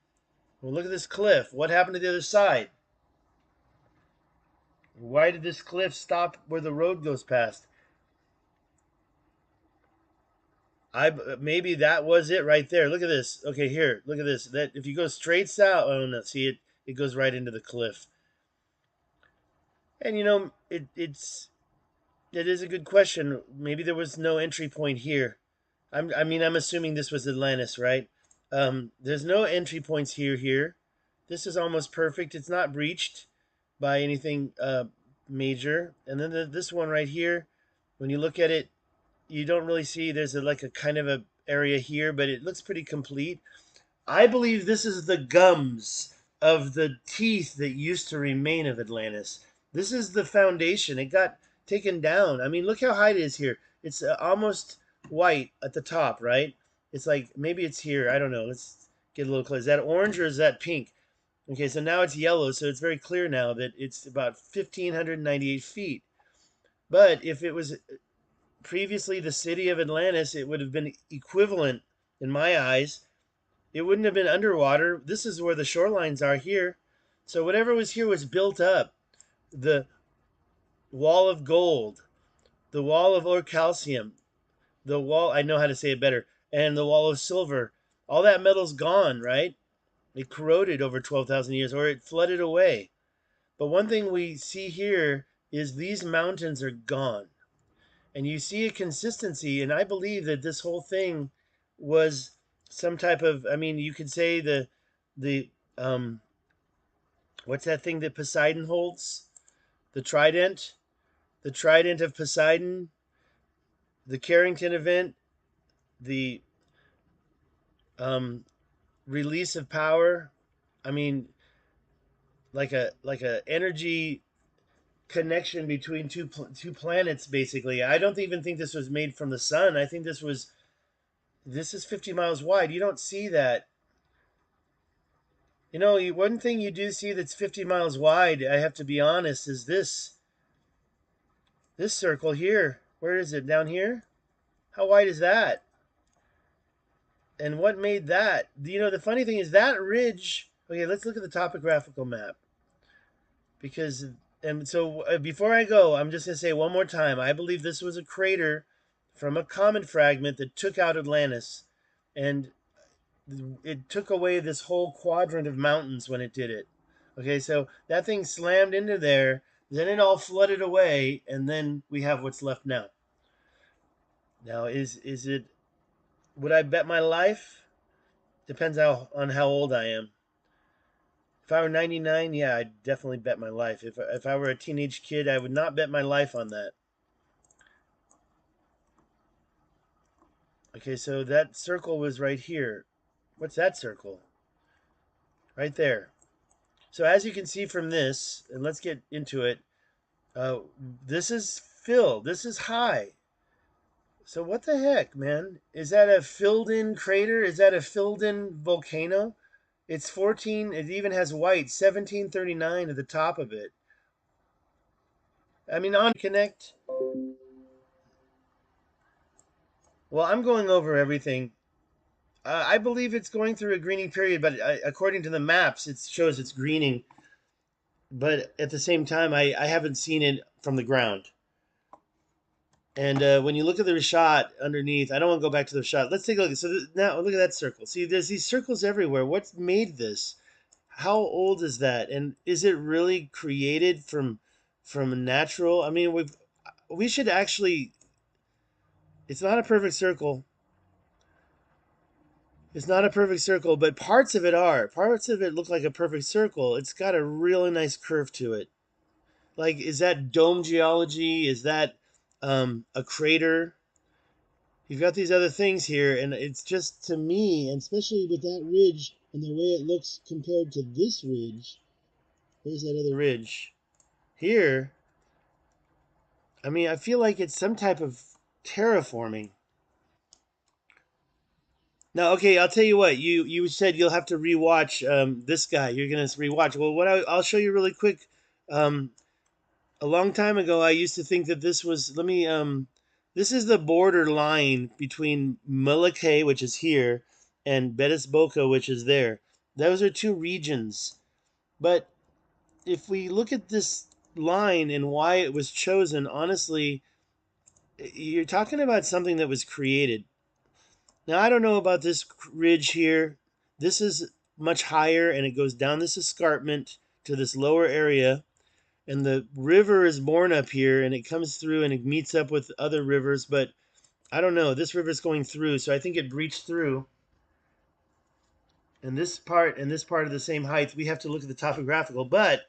Well, look at this cliff. What happened to the other side? Why did this cliff stop where the road goes past? I maybe that was it right there. Look at this. Okay, here. Look at this. That if you go straight south, oh no, see it. It goes right into the cliff. And it is a good question. Maybe there was no entry point here. I'm assuming this was Atlantis, right? There's no entry points here. This is almost perfect. It's not breached by anything major. And then this one right here, when you look at it, you don't really see there's like a kind of a area here, but it looks pretty complete. I believe this is the gums of the teeth that used to remain of Atlantis. This is the foundation. It got taken down. I mean, look how high it is here. It's almost white at the top, right? It's like maybe it's here. I don't know. Let's get a little close. Is that orange or is that pink? Okay, so now it's yellow, so it's very clear now that it's about 1,598 feet. But if it was previously the city of Atlantis, it would have been equivalent, in my eyes, it wouldn't have been underwater. This is where the shorelines are here. So whatever was here was built up. The wall of gold, the wall of ore calcium, the wall, I know how to say it better, and the wall of silver. All that metal's gone, right? It corroded over 12,000 years or it flooded away. But one thing we see here is these mountains are gone. And you see a consistency. And I believe that this whole thing was some type of, I mean, you could say the what's that thing that Poseidon holds? The trident, the trident of Poseidon, the Carrington event, the um, release of power. I mean, like a energy connection between two planets. Basically, I don't even think this was made from the sun. I think this is 50 miles wide. You don't see that. One thing you do see that's 50 miles wide, I have to be honest, is this circle here. Where is it? Down here? How wide is that? And what made that? The funny thing is that ridge. Okay, let's look at the topographical map. Because, and so before I go, I'm just going to say one more time. I believe this was a crater from a comet fragment that took out Atlantis. And it took away this whole quadrant of mountains when it did it. Okay, so that thing slammed into there, then it all flooded away, and then we have what's left now. Now, is it? Would I bet my life? Depends on how old I am. If I were 99, yeah, I'd definitely bet my life. If I were a teenage kid, I would not bet my life on that. Okay, so that circle was right here. What's that circle? Right there. So as you can see from this, and let's get into it, uh, this is filled. This is high. So what the heck, man? Is that a filled-in crater? Is that a filled-in volcano? It's 14. It even has white, 1739 at the top of it. I mean, on connect. Well, I'm going over everything. I believe it's going through a greening period, but according to the maps, it shows it's greening. But at the same time, I haven't seen it from the ground. And when you look at the richat underneath, I don't want to go back to the richat. Let's take a look. So now look at that circle. See, there's these circles everywhere. What's made this? How old is that? And is it really created from natural? I mean, we should actually. It's not a perfect circle. It's not a perfect circle, but parts of it are. Parts of it look like a perfect circle. It's got a really nice curve to it. Like, is that dome geology? Is that a crater? You've got these other things here, and it's just to me, and especially with that ridge and the way it looks compared to this ridge. There's that other ridge here. I mean, I feel like it's some type of terraforming. Now, okay, I'll tell you what. You said you'll have to rewatch this guy. You're gonna rewatch. Well, I'll show you really quick. Um, a long time ago, I used to think that this was. Let me. This is the border line between Molokai, which is here, and Betis Boca, which is there. Those are two regions. But if we look at this line and why it was chosen, honestly, you're talking about something that was created. Now, I don't know about this ridge here. This is much higher and it goes down this escarpment to this lower area. And the river is born up here and it comes through and it meets up with other rivers. But I don't know. This river is going through. So I think it breached through. And this part of the same height, we have to look at the topographical. But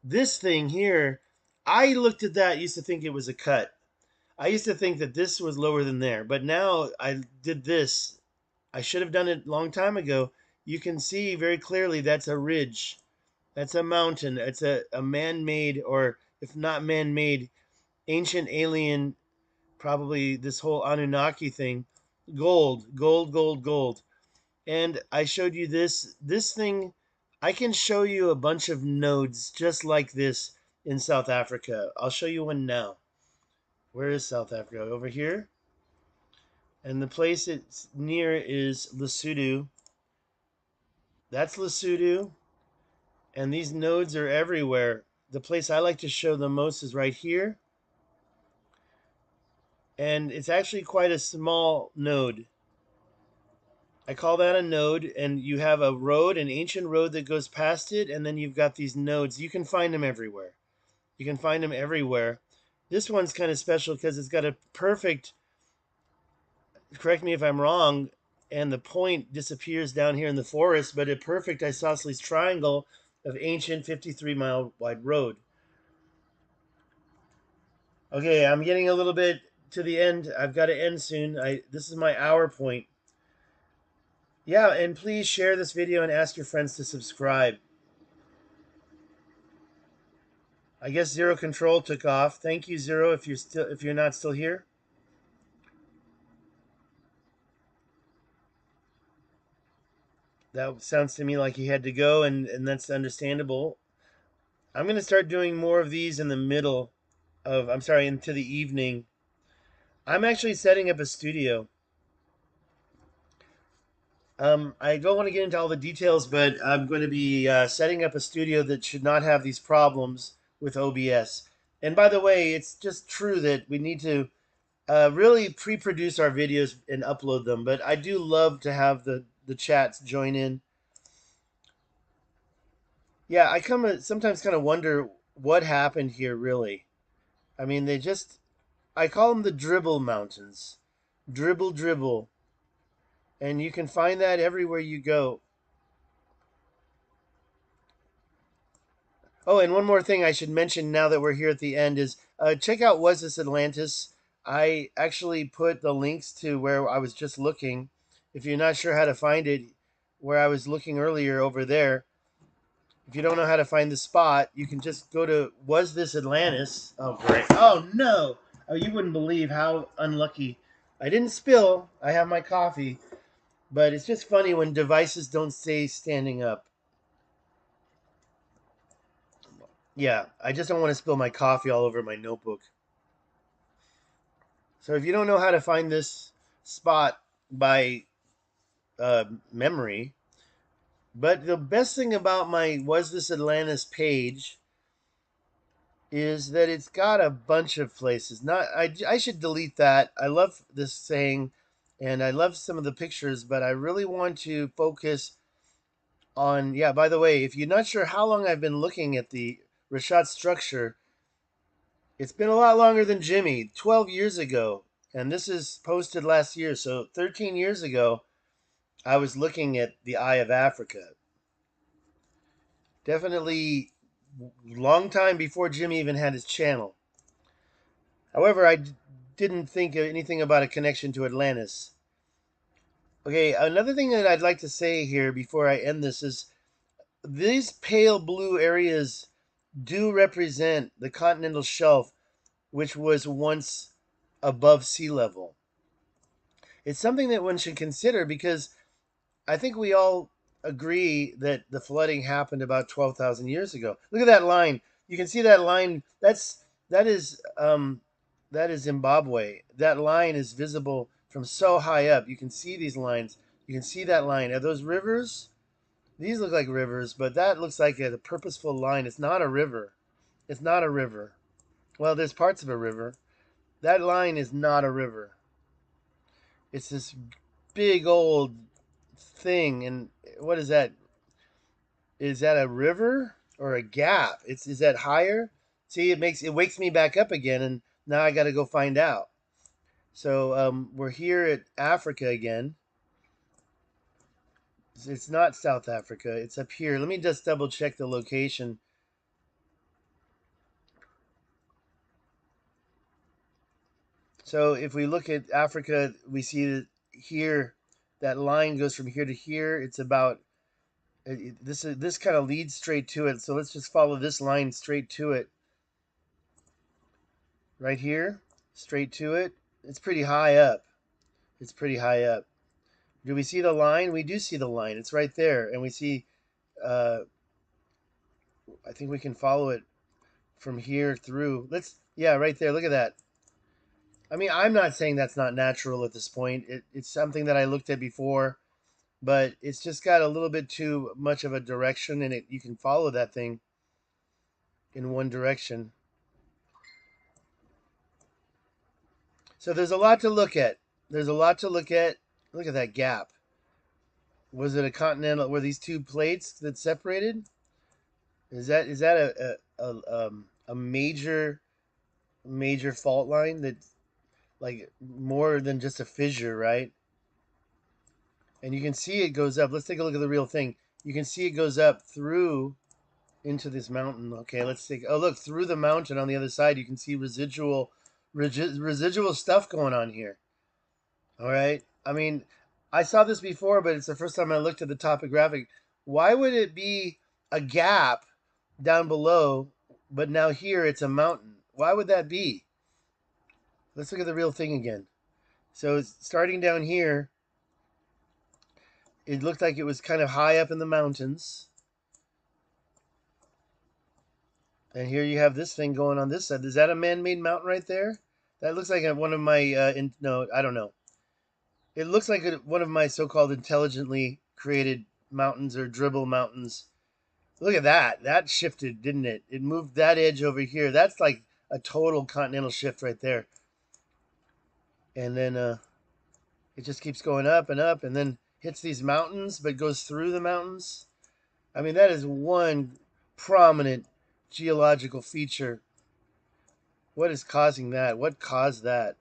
this thing here, I looked at that, used to think it was a cut. I used to think that this was lower than there. But now I did this. I should have done it a long time ago. You can see very clearly that's a ridge. That's a mountain. It's a man-made, or if not man-made, ancient alien, probably this whole Anunnaki thing. Gold, gold, gold, gold. And I showed you this thing. I can show you a bunch of nodes just like this in South Africa. I'll show you one now. Where is South Africa? Over here. And the place it's near is Lesotho. That's Lesotho. And these nodes are everywhere. The place I like to show the most is right here. And it's actually quite a small node. I call that a node, and you have a road, an ancient road that goes past it, and then you've got these nodes. You can find them everywhere. You can find them everywhere. This one's kind of special because it's got a perfect, correct me if I'm wrong, and the point disappears down here in the forest, but a perfect isosceles triangle of ancient 53-mile wide road. Okay, I'm getting a little bit to the end. I've got to end soon. This is my hour point. Yeah, and please share this video and ask your friends to subscribe. I guess Zero Control took off. Thank you, Zero, if you're not still here. That sounds to me like he had to go, and that's understandable. I'm gonna start doing more of these in the middle of, I'm sorry, into the evening. I'm actually setting up a studio. I don't want to get into all the details, but I'm going to be setting up a studio that should not have these problems with OBS. And by the way, it's just true that we need to really pre-produce our videos and upload them. But I do love to have the chats join in. Yeah, I sometimes kind of wonder what happened here, really. I mean, I call them the dribble mountains. Dribble, dribble. And you can find that everywhere you go. Oh, and one more thing I should mention now that we're here at the end is check out Was This Atlantis? I actually put the links to where I was just looking. If you're not sure how to find it, where I was looking earlier over there, if you don't know how to find the spot, you can just go to Was This Atlantis? Oh, great. Oh, no. Oh, you wouldn't believe how unlucky. I didn't spill. I have my coffee. But it's just funny when devices don't stay standing up. Yeah, I just don't want to spill my coffee all over my notebook. So if you don't know how to find this spot by memory, but the best thing about my Was This Atlantis page is that it's got a bunch of places. Not I should delete that. I love this saying and I love some of the pictures, but I really want to focus on, yeah, by the way, if you're not sure how long I've been looking at the richat structure, it's been a lot longer than Jimmy, 12 years ago. And this is posted last year, so 13 years ago I was looking at the Eye of Africa. Definitely long time before Jimmy even had his channel. However, didn't think anything about a connection to Atlantis. Okay, another thing that I'd like to say here before I end this is these pale blue areas do represent the continental shelf, which was once above sea level. It's something that one should consider because I think we all agree that the flooding happened about 12,000 years ago. Look at that line. You can see that line. That is that is Zimbabwe. That line is visible from so high up. You can see these lines. You can see that line. Are those rivers? These look like rivers, but that looks like a purposeful line. It's not a river. It's not a river. Well, there's parts of a river. That line is not a river. It's this big old thing. And what is that? Is that a river or a gap? Is that higher? See, it wakes me back up again, and now I got to go find out. So we're here at Africa again. It's not South Africa. It's up here. Let me just double check the location. So if we look at Africa, we see that here, that line goes from here to here. It's about this kind of leads straight to it. So let's just follow this line straight to it. Right here, straight to it. It's pretty high up. It's pretty high up. Do we see the line? We do see the line. It's right there, and we see. Uh, I think we can follow it from here through. Yeah, right there. Look at that. I mean, I'm not saying that's not natural at this point. It's something that I looked at before, but it's just got a little bit too much of a direction, and you can follow that thing in one direction. So there's a lot to look at. There's a lot to look at. Look at that gap. Was it a continental? Were these two plates that separated? Is that a major fault line that like more than just a fissure, right? And you can see it goes up. Let's take a look at the real thing. You can see it goes up through into this mountain. Okay, let's take. Oh, look, through the mountain on the other side, you can see residual stuff going on here. All right. I mean, I saw this before, but it's the first time I looked at the topographic. Why would it be a gap down below, but now here it's a mountain? Why would that be? Let's look at the real thing again. So starting down here, it looked like it was kind of high up in the mountains. And here you have this thing going on this side. Is that a man-made mountain right there? That looks like one of my, no, I don't know. It looks like one of my so-called intelligently created mountains or dribble mountains. Look at that. That shifted, didn't it? It moved that edge over here. That's like a total continental shift right there. And then it just keeps going up and then hits these mountains, but goes through the mountains. I mean, that is one prominent geological feature. What is causing that? What caused that?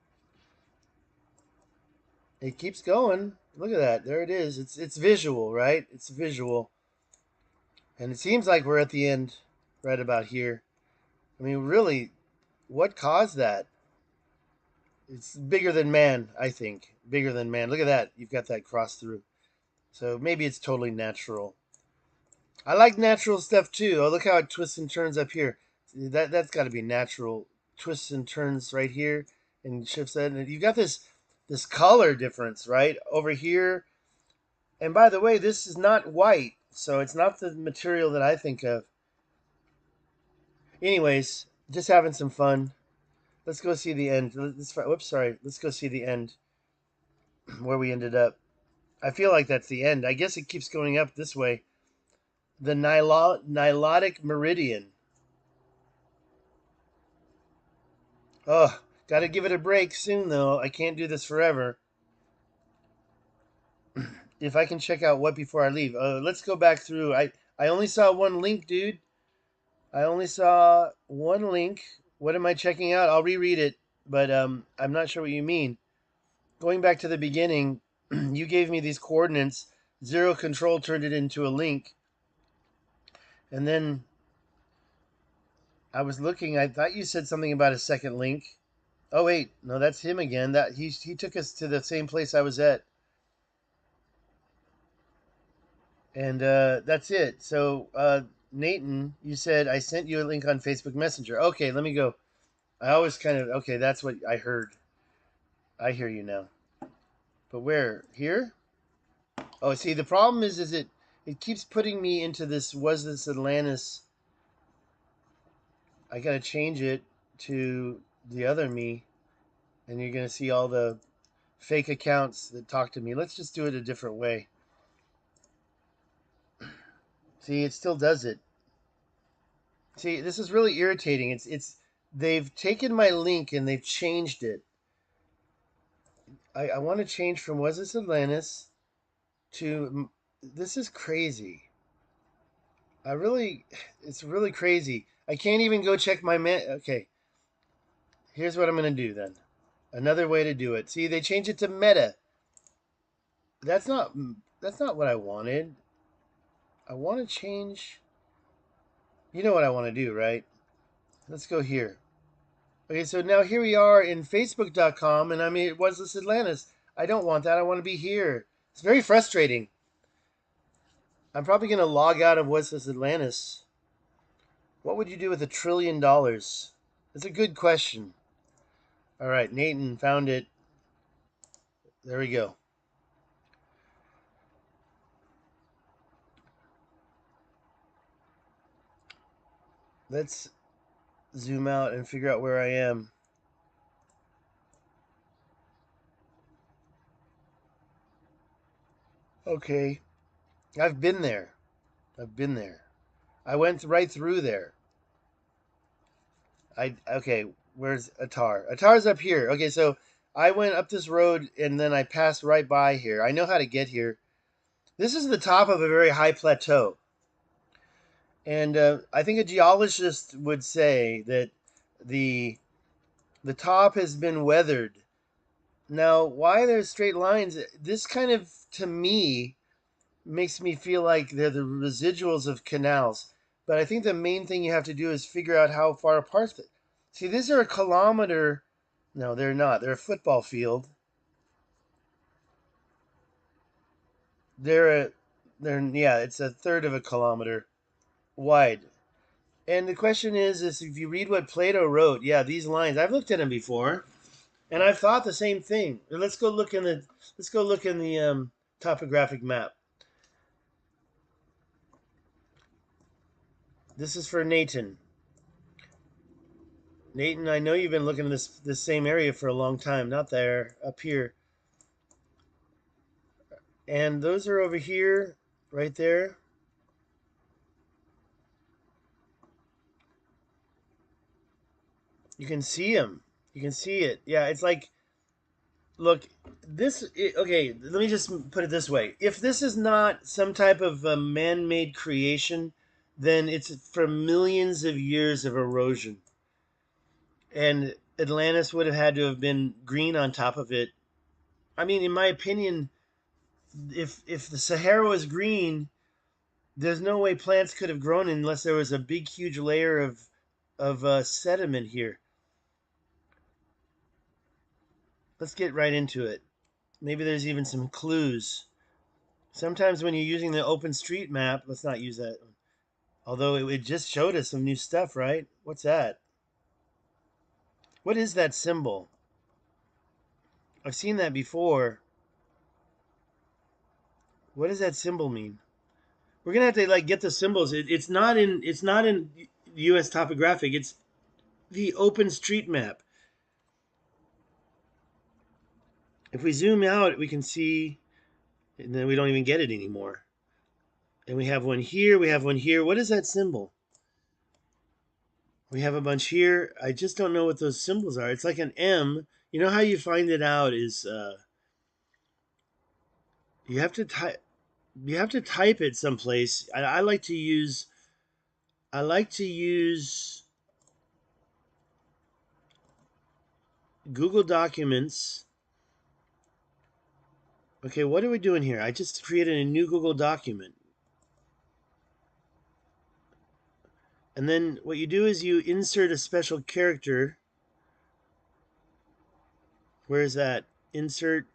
It keeps going. Look at that. There it is. It's visual, right? It's visual. And it seems like we're at the end. right about here. I mean, really, what caused that? It's bigger than man, I think. Bigger than man. Look at that. You've got that cross through. So maybe it's totally natural. I like natural stuff too. Oh, look how it twists and turns up here. That's got to be natural. Twists and turns right here and shifts that. And you got this color difference right over here. And by the way, this is not white, so it's not the material that I think of. Anyways, just having some fun. Let's go see the end. Whoops, sorry. Let's go see the end where we ended up. I feel like that's the end. I guess it keeps going up this way. The Nilotic Meridian. Oh, got to give it a break soon, though. I can't do this forever. If I can check out what before I leave. Let's go back through. I only saw one link, dude. I only saw one link. What am I checking out? I'll reread it, but I'm not sure what you mean. Going back to the beginning, you gave me these coordinates. Zero control turned it into a link. And then I was looking. I thought you said something about a second link. Oh wait, no, that's him again. That he took us to the same place I was at, and that's it. So Nathan, you said I sent you a link on Facebook Messenger. Okay, let me go. I always kind of okay. That's what I heard. I hear you now. But where here? Oh, see, the problem is it keeps putting me into this. Was this Atlantis? I gotta change it to the other me, and you're gonna see all the fake accounts that talk to me. Let's just do it a different way. See, it still does it. See, this is really irritating. It's they've taken my link and they've changed it. I want to change from was this Atlantis to this is crazy. I really, it's really crazy. I can't even go check my man. Okay, here's what I'm gonna do then. Another way to do it. See, they changed it to meta. That's not that's not what I wanted. I want to change. You know what I want to do, right? Let's go here. Okay, so now here we are in Facebook.com, and I mean, it was this Atlantis. I don't want that. I want to be here. It's very frustrating. I'm probably going to log out of what's this Atlantis. What would you do with $1 trillion? That's a good question. All right, Nathan found it. There we go. Let's zoom out and figure out where I am. Okay, I've been there. I've been there. I went right through there. Okay. Where's Atar? Atar's up here. Okay, so I went up this road and then I passed right by here. I know how to get here. This is the top of a very high plateau, and I think a geologist would say that the the top has been weathered. Now, why there's straight lines? This kind of, to me, makes me feel like they're the residuals of canals. But I think the main thing you have to do is figure out how far apart. See, these are a kilometer. No, they're not. They're a football field. They're a, they're yeah. It's a third of a kilometer wide. And the question is if you read what Plato wrote, yeah, these lines. I've looked at them before, and I've thought the same thing. Let's go look in the topographic map. This is for Nathan. Nathan, I know you've been looking at this same area for a long time. Not there, up here. And those are over here, right there. You can see them. You can see it. Yeah, it's like, look, okay, let me just put it this way. If this is not some type of a man-made creation, then it's from millions of years of erosion. And Atlantis would have had to have been green on top of it. I mean, in my opinion, if the Sahara was green, There's no way plants could have grown unless there was a big, huge layer of sediment here. Let's get right into it. Maybe there's even some clues. Sometimes when you're using the OpenStreetMap, let's not use that. Although it just showed us some new stuff, right? What's that? What is that symbol? I've seen that before. What does that symbol mean? We're gonna have to like get the symbols. It's not in U.S. topographic. It's the OpenStreetMap. If we zoom out, we can see, and then we don't even get it anymore. And we have one here. We have one here. What is that symbol? We have a bunch here. I just don't know what those symbols are. It's like an M. You know how you find it out is you have to type. You have to type it someplace. I like to use. I like to use Google Documents. Okay, what are we doing here? I just created a new Google document. And then what you do is you insert a special character. Where is that? Insert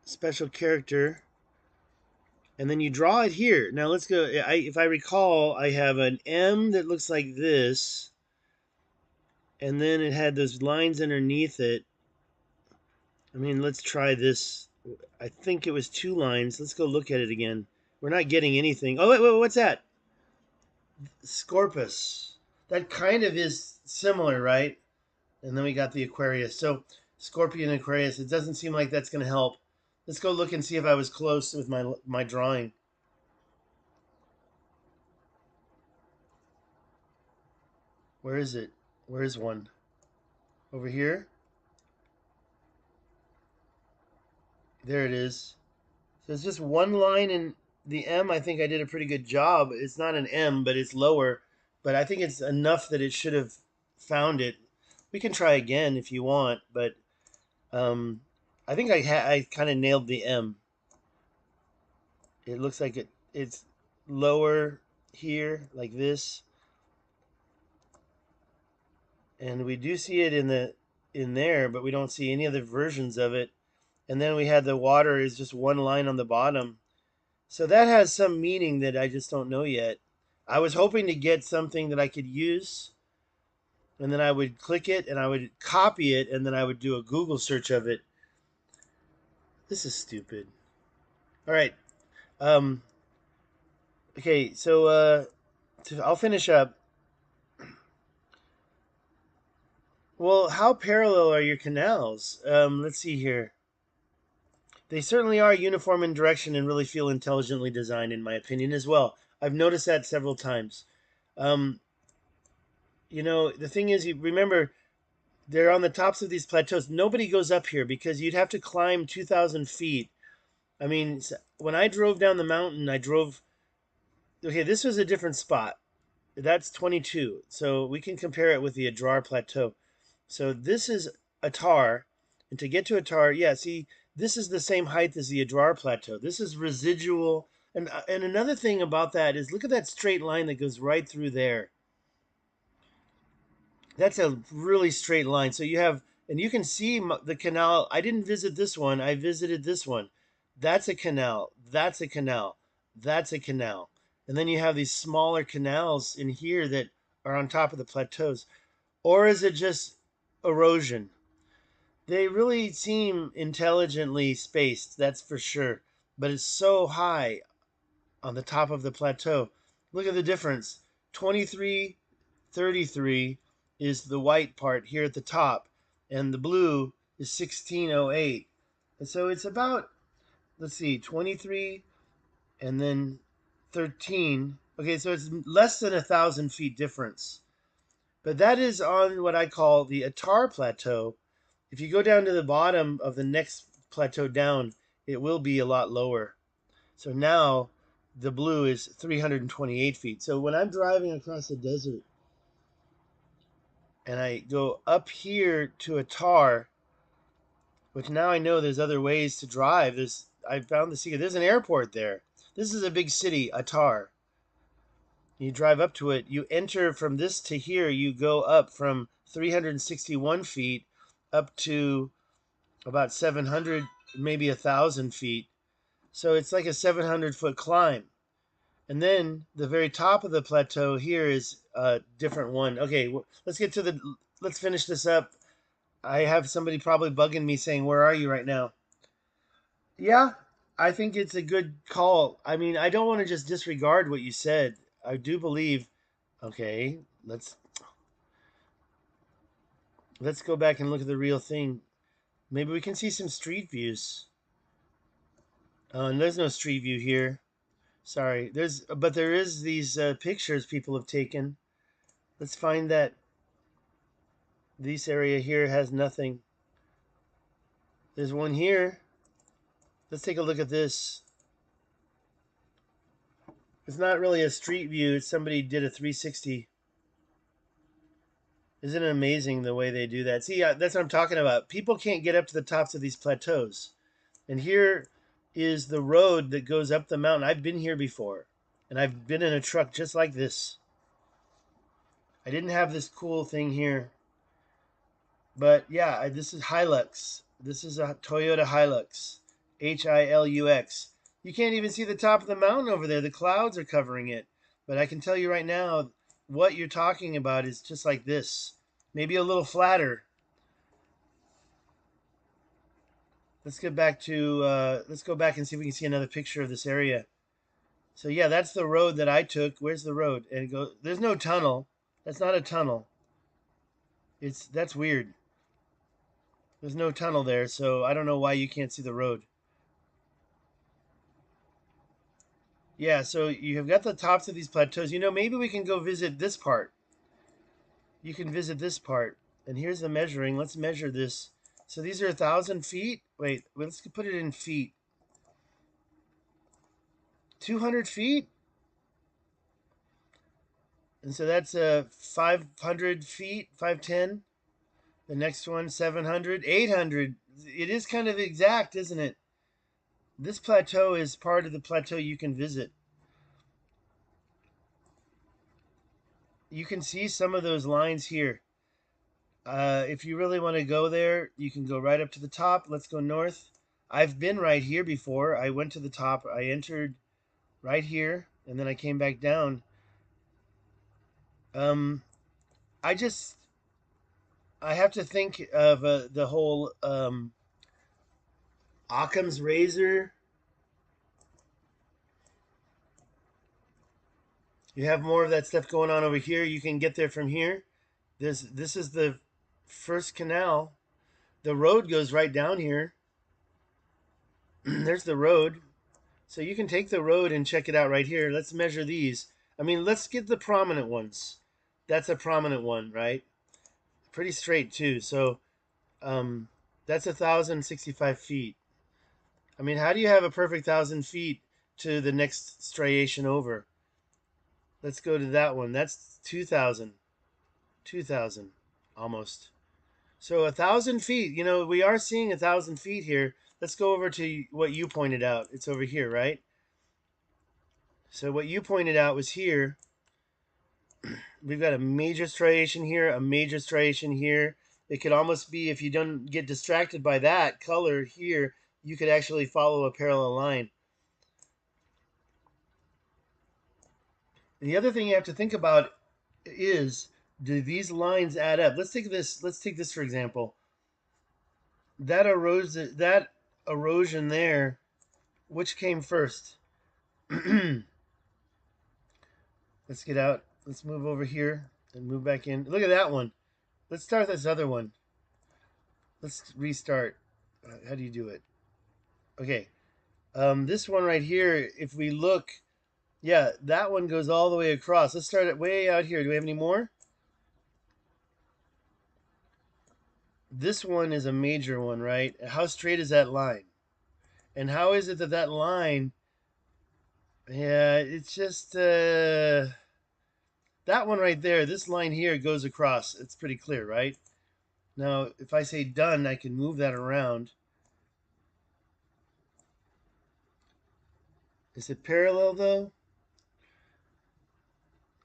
special character. And then you draw it here. Now let's go. If I recall, I have an M that looks like this. And then it had those lines underneath it. I mean, let's try this. I think it was 2 lines. Let's go look at it again. We're not getting anything. Oh, wait, what's that? Scorpus. That kind of is similar, right? And then we got the Aquarius. So Scorpion and Aquarius. It doesn't seem like that's going to help. Let's go look and see if I was close with my drawing. Where is it? Where is one? Over here? There it is. So it's just one line in the M. I think I did a pretty good job. It's not an M, but it's lower. But I think it's enough that it should have found it. We can try again if you want, but I think I kind of nailed the M. It looks like it's lower here like this, and we do see it in there, but we don't see any other versions of it. And then we had the water is just one line on the bottom. So that has some meaning that I just don't know yet. I was hoping to get something that I could use, and then I would click it and I would copy it, and then I would do a Google search of it. This is stupid. All right. Um, okay, so I'll finish up. Well, how parallel are your canals? Let's see here. They certainly are uniform in direction and really feel intelligently designed, in my opinion, as well. I've noticed that several times. Um, the thing is, you remember, they're on the tops of these plateaus. Nobody goes up here because you'd have to climb 2,000 feet. I mean, when I drove down the mountain, okay, this was a different spot. That's 22. So we can compare it with the Adrar Plateau. So this is Atar. And to get to Atar, yeah, see, this is the same height as the Adrar Plateau. This is residual. And another thing about that is look at that straight line that goes right through there. That's a really straight line. So you have, and you can see the canal. I didn't visit this one. I visited this one. That's a canal. That's a canal. That's a canal. And then you have these smaller canals in here that are on top of the plateaus. Or is it just erosion? They really seem intelligently spaced, that's for sure. But it's so high on the top of the plateau. Look at the difference. 2333 is the white part here at the top, and the blue is 1608. And so it's about, let's see, 23 and then 13. Okay, so it's less than 1,000 feet difference. But that is on what I call the Atar Plateau. If you go down to the bottom of the next plateau down, it will be a lot lower. So now the blue is 328 feet. So when I'm driving across the desert and I go up here to Atar, which now I know there's other ways to drive. I found the secret. There's an airport there. This is a big city, Atar. You drive up to it. You enter from this to here. You go up from 361 feet up to about 700, maybe 1,000 feet. So it's like a 700-foot climb. And then the very top of the plateau here is a different one. Okay, let's finish this up. I have somebody probably bugging me saying, "Where are you right now?" Yeah, I think it's a good call. I mean, I don't want to just disregard what you said. I do believe. Okay, let's go back and look at the real thing. Maybe we can see some street views. And there's no street view here. Sorry. But there is these pictures people have taken. Let's find that. This area here has nothing. There's one here. Let's take a look at this. It's not really a street view. It's somebody did a 360. Isn't it amazing the way they do that? See, that's what I'm talking about. People can't get up to the tops of these plateaus. And here is the road that goes up the mountain. I've been here before. And I've been in a truck just like this. I didn't have this cool thing here. But yeah, this is Hilux. This is a Toyota Hilux. Hilux. You can't even see the top of the mountain over there. The clouds are covering it. But I can tell you right now, what you're talking about is just like this. Maybe a little flatter. Let's get back to, let's go back and see if we can see another picture of this area. So yeah, that's the road that I took. Where's the road? And it goes, there's no tunnel. That's not a tunnel. That's weird. There's no tunnel there, so I don't know why you can't see the road. Yeah, so you have got the tops of these plateaus. You know, maybe we can go visit this part. You can visit this part. And here's the measuring. Let's measure this. So these are 1,000 feet. Wait, let's put it in feet. 200 feet? And so that's 500 feet, 510. The next one, 700, 800. It is kind of exact, isn't it? This plateau is part of the plateau you can visit. You can see some of those lines here. If you really want to go there, you can go right up to the top. Let's go north. I've been right here before. I went to the top. I entered right here, and then I came back down. Um, I have to think of the whole Occam's razor. You have more of that stuff going on over here. You can get there from here. This is the first canal. The road goes right down here. There's the road. So you can take the road and check it out right here. Let's measure these. I mean, let's get the prominent ones. That's a prominent one, right? Pretty straight too. So that's 1,065 feet. I mean, how do you have a perfect 1,000 feet to the next striation over? Let's go to that one. That's 2,000. 2,000 almost. So 1,000 feet. You know, we are seeing 1,000 feet here. Let's go over to what you pointed out. It's over here, right? So what you pointed out was here. We've got a major striation here, a major striation here. It could almost be, if you don't get distracted by that color here, you could actually follow a parallel line. And the other thing you have to think about is, do these lines add up? Let's take this for example. That erosion there, which came first? Let's get out. Let's move over here and move back in. Look at that one. Let's start this other one. Let's restart. How do you do it? Okay. This one right here, if we look, yeah, that one goes all the way across. Let's start it way out here. Do we have any more? This one is a major one, right? How straight is that line? And how is it that that line, yeah, it's just, that one right there, this line here goes across. It's pretty clear, right? Now, if I say done, I can move that around. Is it parallel though?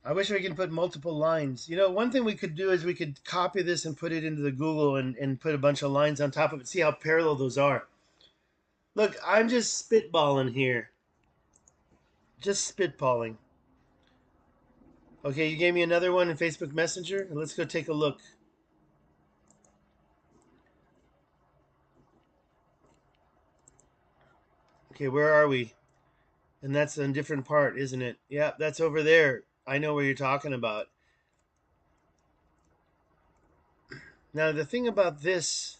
I wish we could put multiple lines. You know, one thing we could do is we could copy this and put it into the Google and put a bunch of lines on top of it. See how parallel those are. Look, I'm just spitballing here. Just spitballing. Okay, you gave me another one in Facebook Messenger. Let's go take a look. Okay, where are we? And that's a different part, isn't it? Yeah, that's over there. I know where you're talking about. Now, the thing about this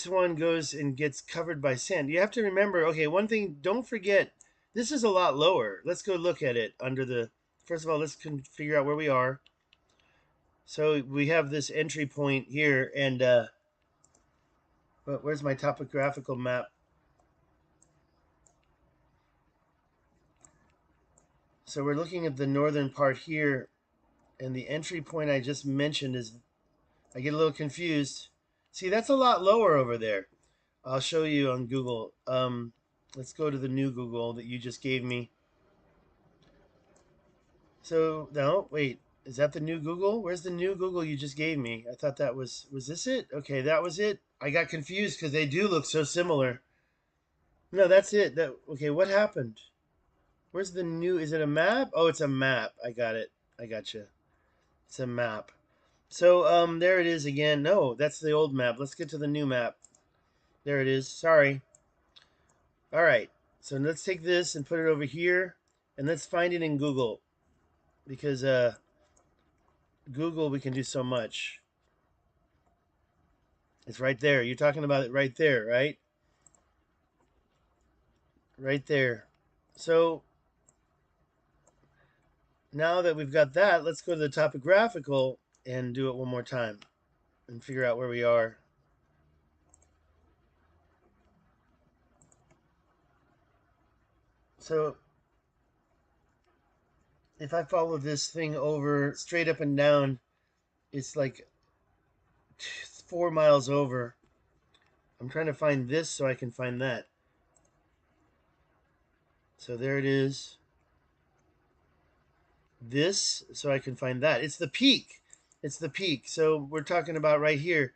one goes and gets covered by sand. You have to remember, okay, one thing, don't forget, this is a lot lower. Let's go look at it under the, first of all, let's figure out where we are. So we have this entry point here, and but where's my topographical map? So we're looking at the northern part here, and the entry point I just mentioned is, I get a little confused. See, that's a lot lower over there. I'll show you on Google. Let's go to the new Google that you just gave me. So, no, wait. Is that the new Google? Where's the new Google you just gave me? I thought that was this it? Okay, that was it. I got confused because they do look so similar. No, that's it. Okay, what happened? Where's the new, is it a map? Oh, it's a map. I got it. I got you. It's a map. So, there it is again. No, that's the old map. Let's get to the new map. There it is. Sorry. All right. So let's take this and put it over here, and let's find it in Google, because Google, we can do so much. It's right there. You're talking about it right there, right? Right there. So now that we've got that, let's go to the topographical and do it one more time and figure out where we are. So if I follow this thing over straight up and down, it's like 4 miles over. I'm trying to find this so I can find that. So there it is. This so I can find that. It's the peak. It's the peak. So we're talking about right here,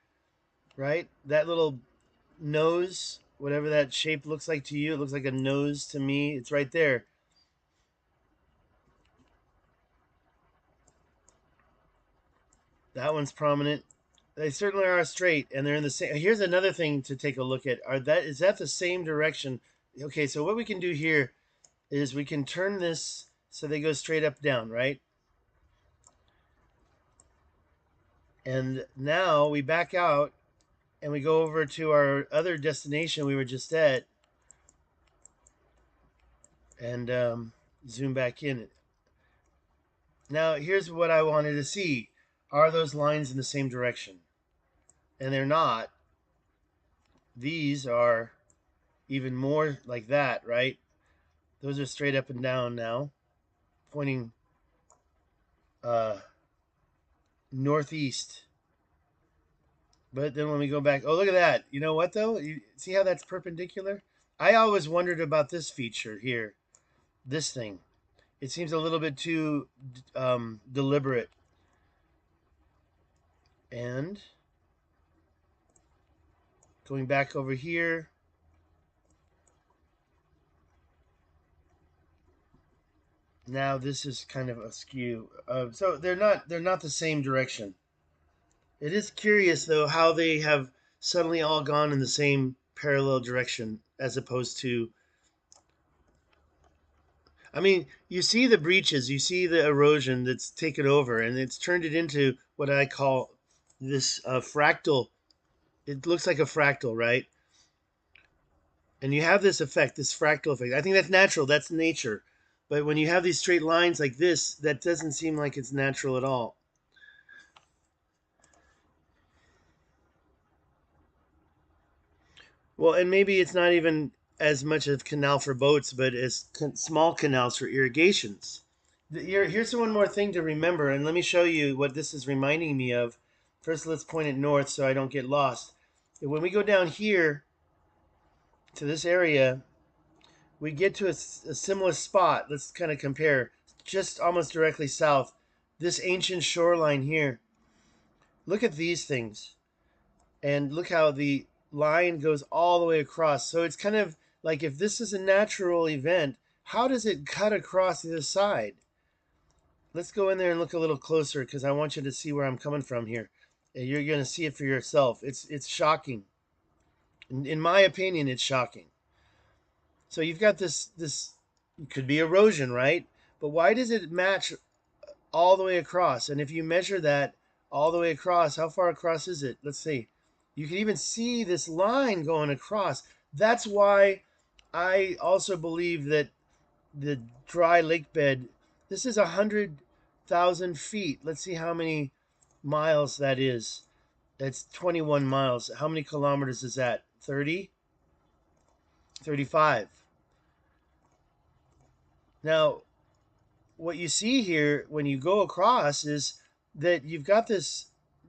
right? That little nose, whatever that shape looks like to you, it looks like a nose to me. It's right there. That one's prominent. They certainly are straight, and they're in the same. Here's another thing to take a look at. Is that the same direction? Okay, so what we can do here is we can turn this so they go straight up down, right? And now we back out and we go over to our other destination we were just at, and zoom back in. Now here's what I wanted to see. Are those lines in the same direction? And they're not. These are even more like that, right? Those are straight up and down now, pointing uh, northeast. But then when we go back, oh, look at that. You know what, though? You see how that's perpendicular? I always wondered about this feature here, this thing. It seems a little bit too deliberate. And going back over here, now this is kind of askew. So they're not the same direction. It is curious though how they have suddenly all gone in the same parallel direction as opposed to. I mean, you see the breaches, you see the erosion that's taken over, and it's turned it into what I call this fractal. It looks like a fractal, right? And you have this effect, this fractal effect. I think that's natural. That's nature. But when you have these straight lines like this, that doesn't seem like it's natural at all. Well, and maybe it's not even as much of canal for boats, but as small canals for irrigations. Here's one more thing to remember, and let me show you what this is reminding me of. First, let's point it north so I don't get lost. When we go down here to this area, we get to a similar spot. Let's kind of compare. Just almost directly south. this ancient shoreline here. Look at these things. And look how the line goes all the way across. So it's kind of like if this is a natural event, how does it cut across the other side? Let's go in there and look a little closer because I want you to see where I'm coming from here. And you're going to see it for yourself. It's shocking. In my opinion, it's shocking. So you've got this could be erosion, right? But why does it match all the way across? And if you measure that all the way across, how far across is it? Let's see. You can even see this line going across. That's why I also believe that the dry lake bed, this is 100,000 feet. Let's see how many miles that is. That's 21 miles. How many kilometers is that? 30? 35. Now, what you see here when you go across is that you've got this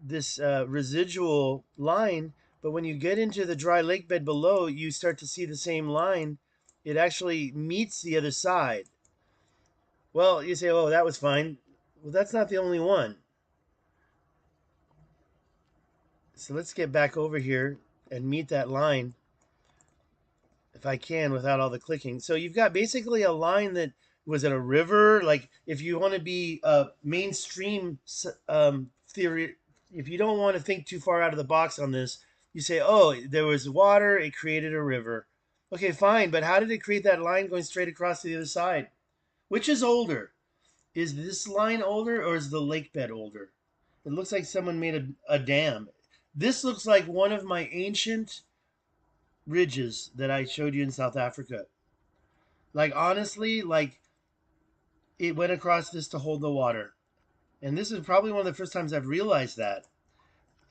residual line, but when you get into the dry lake bed below, you start to see the same line. It actually meets the other side. Well, you say, oh, that was fine. Well, that's not the only one. So let's get back over here and meet that line if I can without all the clicking. So you've got basically a line that was it a river? Like if you want to be mainstream theory, if you don't want to think too far out of the box on this, you say, oh, there was water, it created a river. Okay, fine, but how did it create that line going straight across to the other side? Which is older? Is this line older or is the lake bed older? It looks like someone made a dam. This looks like one of my ancient ridges that I showed you in South Africa. Like honestly, like it went across this to hold the water. And this is probably one of the first times I've realized that.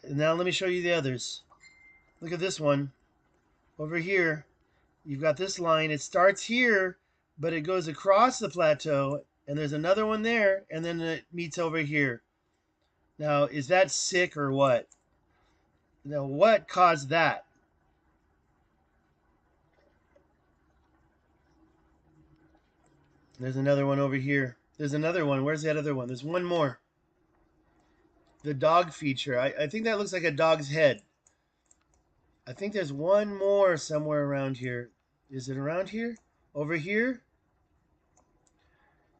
And now let me show you the others. Look at this one. Over here, you've got this line. It starts here, but it goes across the plateau. And there's another one there. And then it meets over here. Now, is that sick or what? Now, what caused that? There's another one over here. There's another one. Where's that other one? There's one more. The dog feature. I think that looks like a dog's head. I think there's one more somewhere around here. Is it around here? Over here?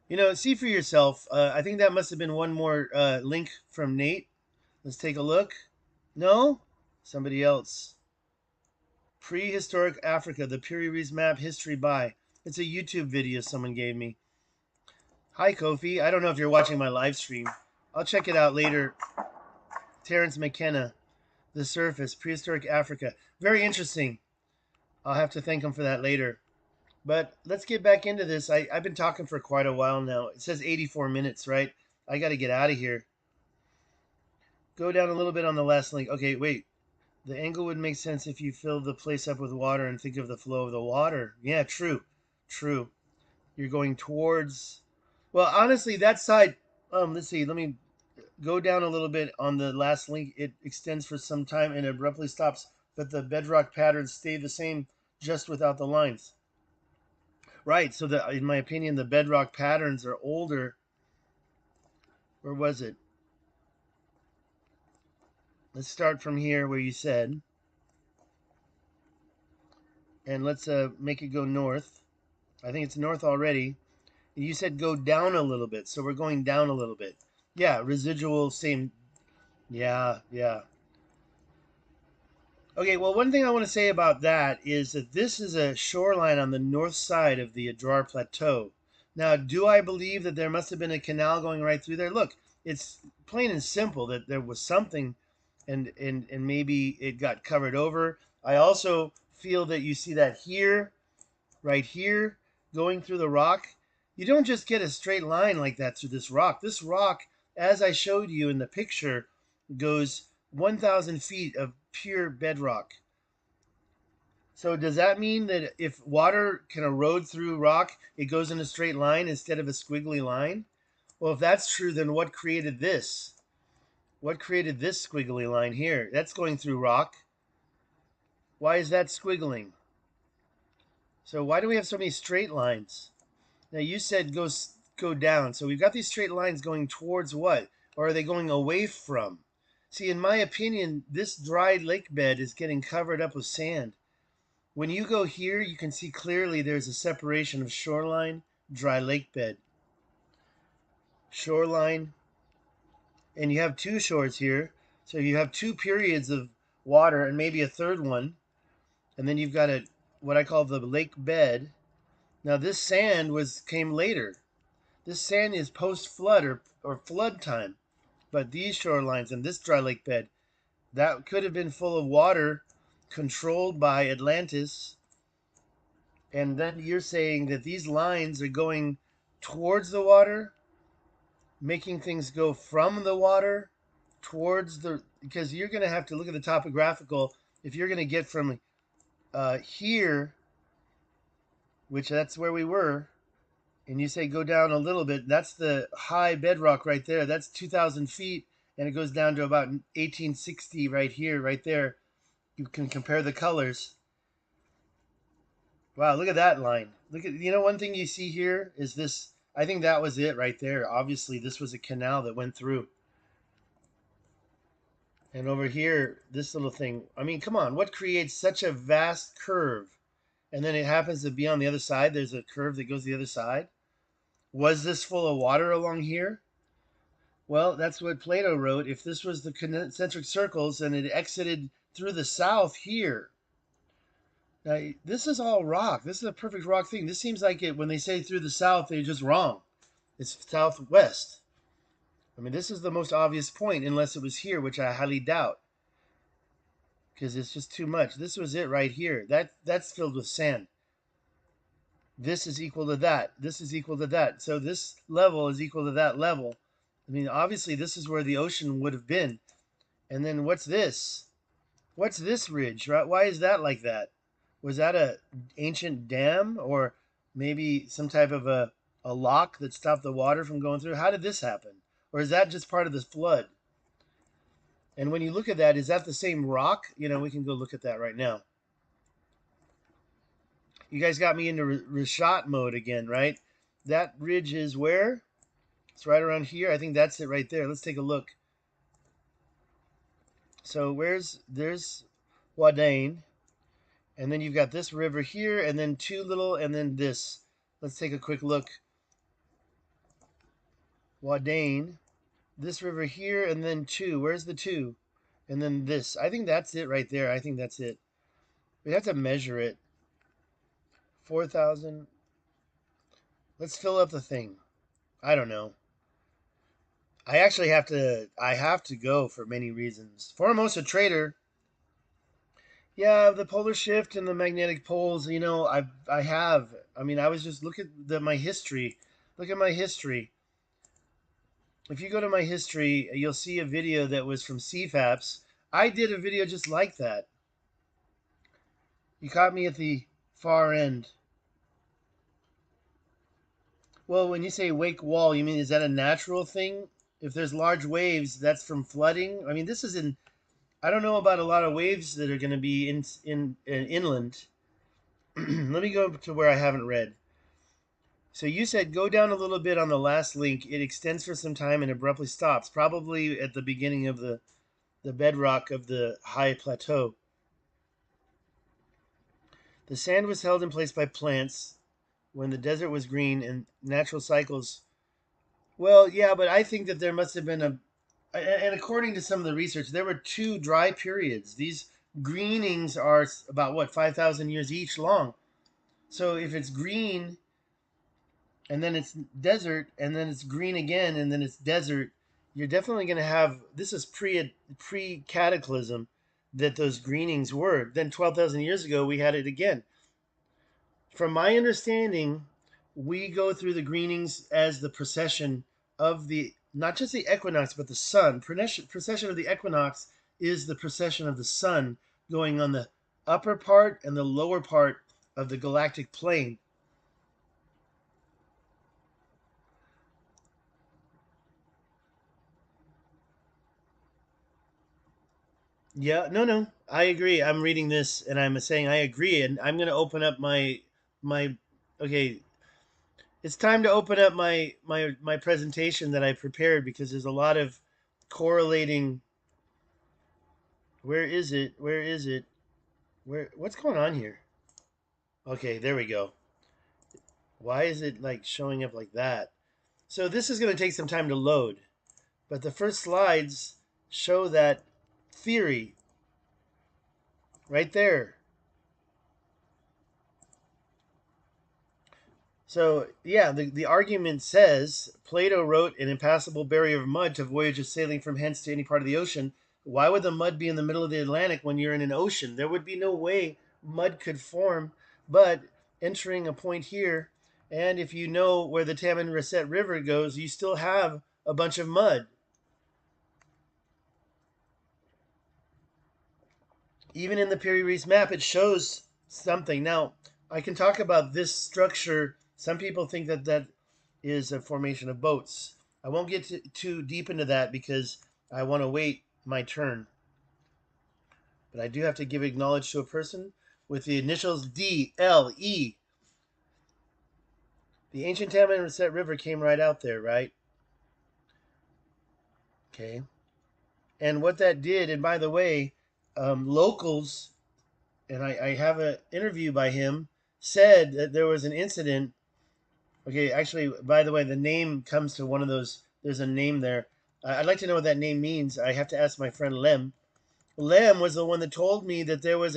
You know, see for yourself. I think that must have been one more link from Nate. Let's take a look. No? Somebody else. Prehistoric Africa, the Piri Map History by. It's a YouTube video someone gave me. Hi, Kofi. I don't know if you're watching my live stream. I'll check it out later. Terrence McKenna, The Surface, Prehistoric Africa. Very interesting. I'll have to thank him for that later. But let's get back into this. I've been talking for quite a while now. It says 84 minutes, right? I got to get out of here. Go down a little bit on the last link. Okay, wait. The angle would make sense if you fill the place up with water and think of the flow of the water. Yeah, true. True. You're going towards... Well, honestly, that side... let's see. Let me go down a little bit on the last link. It extends for some time and abruptly stops, but the bedrock patterns stay the same just without the lines. Right, so in my opinion, the bedrock patterns are older. Where was it? Let's start from here where you said. And let's make it go north. I think it's north already. You said go down a little bit, so we're going down a little bit. Yeah, residual, same. Yeah, yeah. Okay, well, one thing I want to say about that is that this is a shoreline on the north side of the Adrar Plateau. Now, do I believe that there must have been a canal going right through there? Look, it's plain and simple that there was something and maybe it got covered over. I also feel that you see that here, right here, going through the rock. You don't just get a straight line like that through this rock. This rock, as I showed you in the picture, goes 1,000 feet of pure bedrock. So does that mean that if water can erode through rock, it goes in a straight line instead of a squiggly line? Well, if that's true, then what created this? What created this squiggly line here? That's going through rock. Why is that squiggling? So why do we have so many straight lines? Now you said go go down. So we've got these straight lines going towards what? Or are they going away from? See, in my opinion, this dry lake bed is getting covered up with sand. When you go here, you can see clearly there's a separation of shoreline, dry lake bed. Shoreline, and you have two shores here. So you have two periods of water and maybe a third one. And then you've got a what I call the lake bed. Now this sand came later. This sand is post flood or flood time. But these shorelines and this dry lake bed, that could have been full of water controlled by Atlantis. And then you're saying that these lines are going towards the water, making things go from the water towards the, because you're going to have to look at the topographical. If you're going to get from here, which that's where we were, and you say go down a little bit, that's the high bedrock right there. That's 2,000 feet, and it goes down to about 1860 right here, right there. You can compare the colors. Wow, look at that line. Look at, one thing you see here is this. I think that was it right there. Obviously, this was a canal that went through. And over here, this little thing. I mean, come on. What creates such a vast curve? And then it happens to be on the other side. There's a curve that goes the other side. Was this full of water along here? Well, that's what Plato wrote. If this was the concentric circles and it exited through the south here. Now, this is all rock. This is a perfect rock thing. This seems like it when they say through the south, they're just wrong. It's southwest. I mean, this is the most obvious point, unless it was here, which I highly doubt. Because it's just too much. This was it right here. That's filled with sand. This is equal to that. This is equal to that. So this level is equal to that level. I mean, obviously, this is where the ocean would have been. And then what's this? What's this ridge, right? Why is that like that? Was that a ancient dam or maybe some type of a lock that stopped the water from going through? How did this happen? Or is that just part of the flood? And when you look at that, is that the same rock? We can go look at that right now. You guys got me into richat mode again, right? That ridge is where? It's right around here. I think that's it right there. Let's take a look. So there's Vientiane, and then you've got this river here, and then two little, and then this. Let's take a quick look. Vientiane, this river here, and then two. Where's the two? And then this. I think that's it right there. I think that's it. We have to measure it. 4,000. Let's fill up the thing. I don't know. I actually have to go for many reasons. Foremost, a trader. Yeah, the polar shift and the magnetic poles, I have. I mean, I was just look at my history. Look at my history. If you go to my history, you'll see a video that was from CFAPS. I did a video just like that. You caught me at the far end. Well, when you say wake wall, you mean is that a natural thing? If there's large waves, that's from flooding. I mean, this is in. I don't know about a lot of waves that are going to be in inland. Let me go to where I haven't read. So you said go down a little bit on the last link. It extends for some time and abruptly stops, probably at the beginning of the bedrock of the high plateau. The sand was held in place by plants when the desert was green and natural cycles. Well, yeah, but I think that there must have been and according to some of the research, there were two dry periods. These greenings are about what 5,000 years each long. So if it's green and then it's desert and then it's green again and then it's desert, you're definitely going to have this is pre cataclysm that those greenings were. Then 12,000 years ago we had it again. From my understanding, we go through the greenings as the precession of the not just the equinox but the sun. Precession of the equinox is the precession of the sun going on the upper part and the lower part of the galactic plane. Yeah, no, I agree. I'm reading this and I'm saying I agree, and I'm going to open up my. Okay, It's time to open up my presentation that I prepared because there's a lot of correlating. Where is it? Where is it? What's going on here? Okay, there we go. Why is it like showing up like that? So this is going to take some time to load, but the first slides show that theory right there. So yeah, the argument says Plato wrote an impassable barrier of mud to voyages sailing from hence to any part of the ocean. Why would the mud be in the middle of the Atlantic when you're in an ocean? There would be no way mud could form, but entering a point here, and if you know where the Taman Reset River goes, you still have a bunch of mud. Even in the Piri Reis map, it shows something. Now, I can talk about this structure. Some people think that that is a formation of boats. I won't get too deep into that because I want to wait my turn. But I do have to give acknowledge to a person with the initials DLE. The ancient Taman Reset River came right out there, right? Okay. And what that did, and by the way, locals, and I have an interview by him, said that there was an incident. Okay, actually, by the way, the name comes to one of those. There's a name there. I'd like to know what that name means. I have to ask my friend Lem. Lem was the one that told me that there was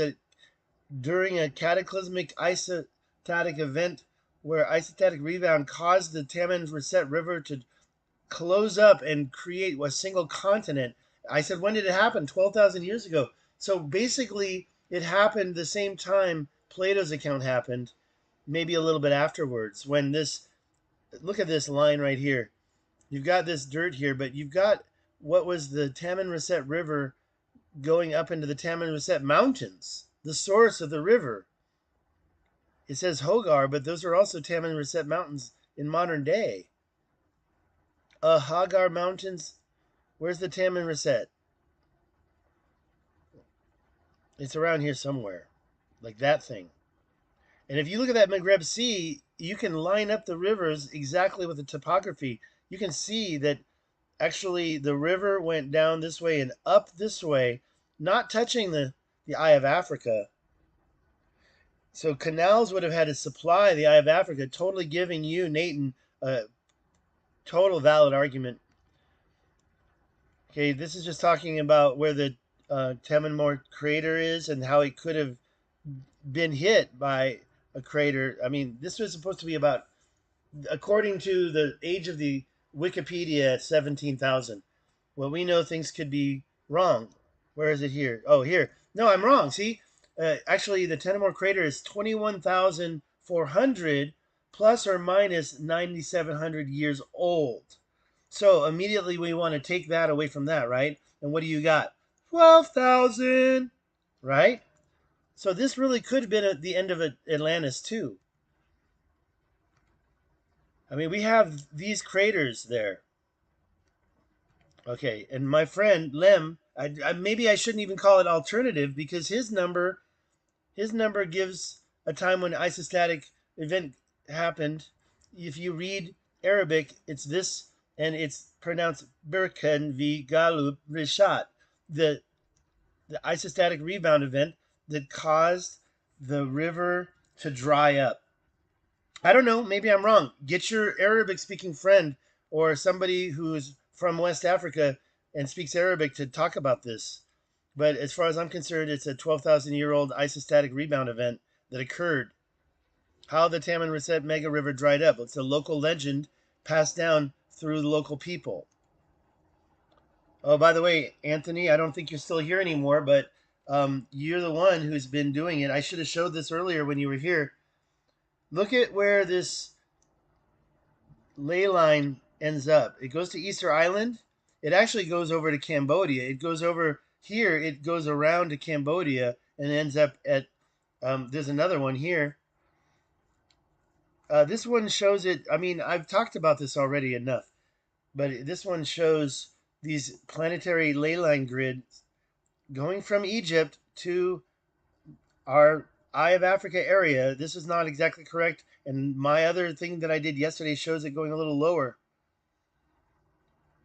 during a cataclysmic isostatic event where isostatic rebound caused the Taman Reset River to close up and create a single continent. I said, when did it happen? 12,000 years ago. So basically, it happened the same time Plato's account happened, maybe a little bit afterwards. When this, look at this line right here. You've got this dirt here, but you've got what was the Taman Reset River going up into the Taman Reset Mountains, the source of the river. It says Hogar, but those are also Taman Reset Mountains in modern day. Hagar Mountains. Where's the Taman Reset? It's around here somewhere, like that thing. And if you look at that Maghreb Sea, you can line up the rivers exactly with the topography. You can see that actually the river went down this way and up this way, not touching the Eye of Africa. So canals would have had to supply the Eye of Africa, totally giving you, Nathan, a total valid argument. Okay, this is just talking about where the Temenmore crater is and how it could have been hit by a crater. I mean, this was supposed to be about, according to the age of the Wikipedia, at 17,000. Well, we know things could be wrong. Where is it here? Oh, here. No, I'm wrong. See, actually, the Tenemore crater is 21,400 plus or minus 9,700 years old. So immediately we want to take that away from that, right? And what do you got? 12,000, right? So this really could have been at the end of Atlantis too. I mean, we have these craters there. Okay, and my friend Lem, maybe I shouldn't even call it alternative because his number gives a time when isostatic event happened. If you read Arabic, it's this, and it's pronounced Birkan v Galub Rishat, the isostatic rebound event that caused the river to dry up. I don't know, maybe I'm wrong. Get your Arabic speaking friend or somebody who's from West Africa and speaks Arabic to talk about this. But as far as I'm concerned, it's a 12,000-year-old isostatic rebound event that occurred. How the Taman Reset Mega River dried up. It's a local legend passed down through the local people. Oh, by the way, Anthony, I don't think you're still here anymore, but you're the one who's been doing it. I should have showed this earlier when you were here. Look at where this ley line ends up. It goes to Easter Island. It actually goes over to Cambodia. It goes over here. It goes around to Cambodia and ends up at. There's another one here. This one shows it. I mean, I've talked about this already enough, but this one shows these planetary ley line grids going from Egypt to our Eye of Africa area. This is not exactly correct, And my other thing that I did yesterday shows it going a little lower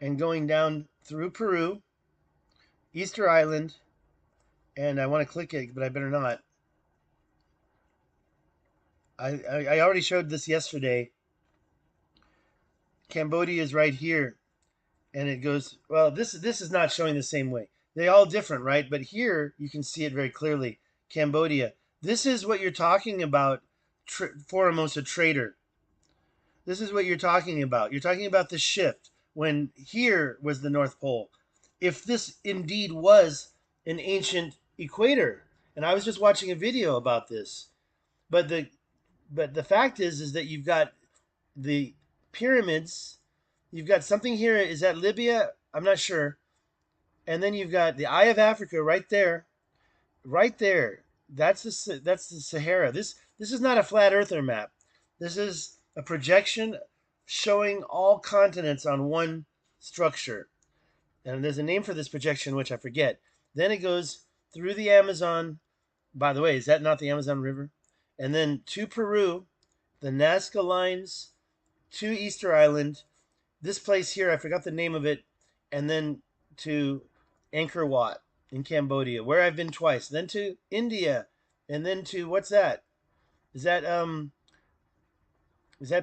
and going down through Peru, Easter Island, and I want to click it, but I better not. I already showed this yesterday. Cambodia is right here, and it goes, well, this is not showing the same way. They're all different, right? But here you can see it very clearly. Cambodia. This is what you're talking about, Formosa Trader. This is what you're talking about. You're talking about the shift when here was the North Pole. If this indeed was an ancient equator, and I was just watching a video about this, but the fact is that you've got the pyramids, you've got something here. Is that Libya? I'm not sure. And then you've got the Eye of Africa right there, right there. That's the Sahara. This is not a flat earther map. This is a projection showing all continents on one structure. And there's a name for this projection which I forget. Then it goes through the Amazon. By the way, is that not the Amazon River? And then to Peru, the Nazca lines, to Easter Island, this place here, I forgot the name of it, and then to Angkor Wat in Cambodia, where I've been twice, then to India, and then to what's that? Is that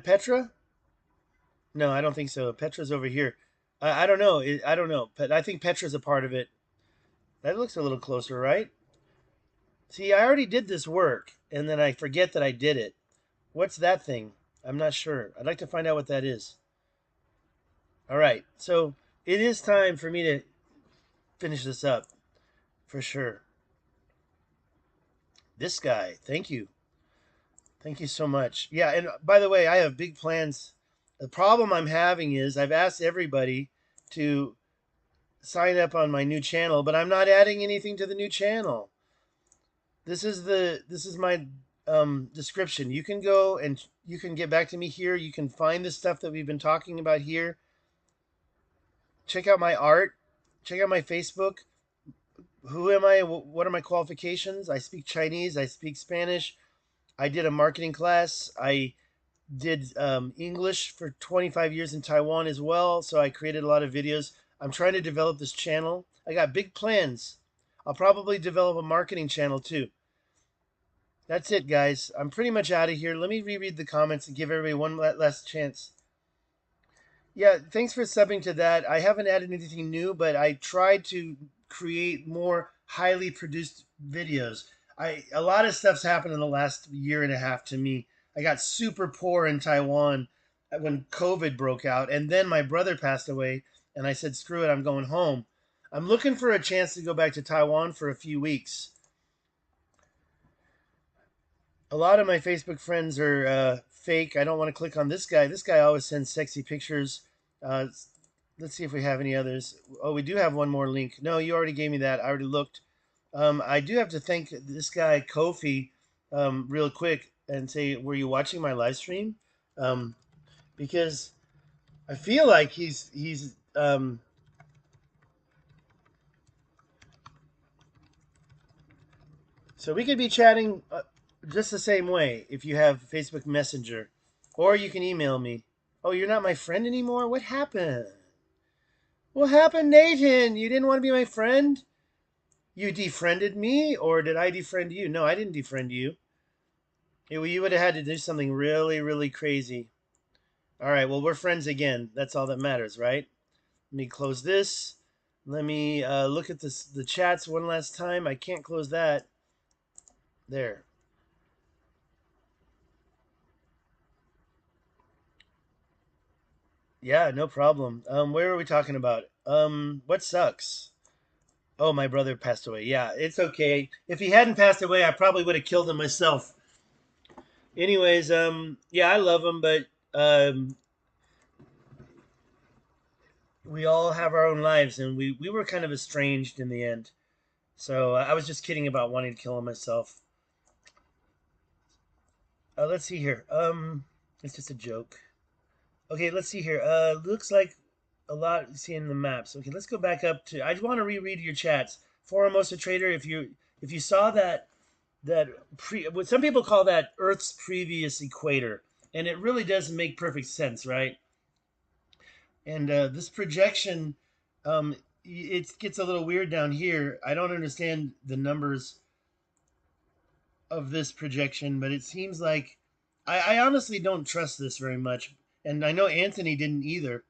Petra? No, I don't think so. Petra's over here. I don't know. I don't know. But I think Petra's a part of it. That looks a little closer, right? See, I already did this work, and then I forget that I did it. What's that thing? I'm not sure. I'd like to find out what that is. All right, so it is time for me to finish this up, for sure. This guy, thank you. Thank you so much. Yeah, and by the way, I have big plans. The problem I'm having is I've asked everybody to sign up on my new channel, but I'm not adding anything to the new channel. This is my description. You can go and you can get back to me here. You can find the stuff that we've been talking about here. Check out my art. Check out my Facebook. Who am I? What are my qualifications? I speak Chinese. I speak Spanish. I did a marketing class. I did English for 25 years in Taiwan as well. So I created a lot of videos. I'm trying to develop this channel. I got big plans. I'll probably develop a marketing channel too. That's it, guys. I'm pretty much out of here. Let me reread the comments and give everybody one last chance. Yeah, thanks for subbing to that. I haven't added anything new, but I tried to create more highly produced videos. A lot of stuff's happened in the last year and a half to me. I got super poor in Taiwan when COVID broke out, and then my brother passed away, and I said, screw it, I'm going home. I'm looking for a chance to go back to Taiwan for a few weeks. A lot of my Facebook friends are fake. I don't want to click on this guy. This guy always sends sexy pictures. Let's see if we have any others. Oh, we do have one more link. No, you already gave me that. I already looked. I do have to thank this guy, Kofi, real quick and say, were you watching my live stream? Because I feel like he's so we could be chatting just the same way if you have Facebook Messenger, or you can email me. Oh, you're not my friend anymore? What happened? What happened, Nathan? You didn't want to be my friend? You defriended me, or did I defriend you? No, I didn't defriend you. You would have had to do something really, really crazy. All right, well, we're friends again. That's all that matters, right? Let me close this. Let me look at the chats one last time. I can't close that. There. Yeah, no problem. Where are we talking about? What sucks? Oh, my brother passed away. Yeah, it's okay. If he hadn't passed away, I probably would have killed him myself. Anyways, yeah, I love him, but we all have our own lives, and we were kind of estranged in the end. So I was just kidding about wanting to kill him myself. Let's see here. It's just a joke. Okay, let's see here. Looks like a lot seeing the maps. Okay, let's go back up to. I just want to reread your chats. Formosa Trader, if you saw that what some people call that Earth's previous equator. And it really does make perfect sense, right? And this projection, it gets a little weird down here. I don't understand the numbers of this projection, but it seems like I honestly don't trust this very much. And I know Anthony didn't either.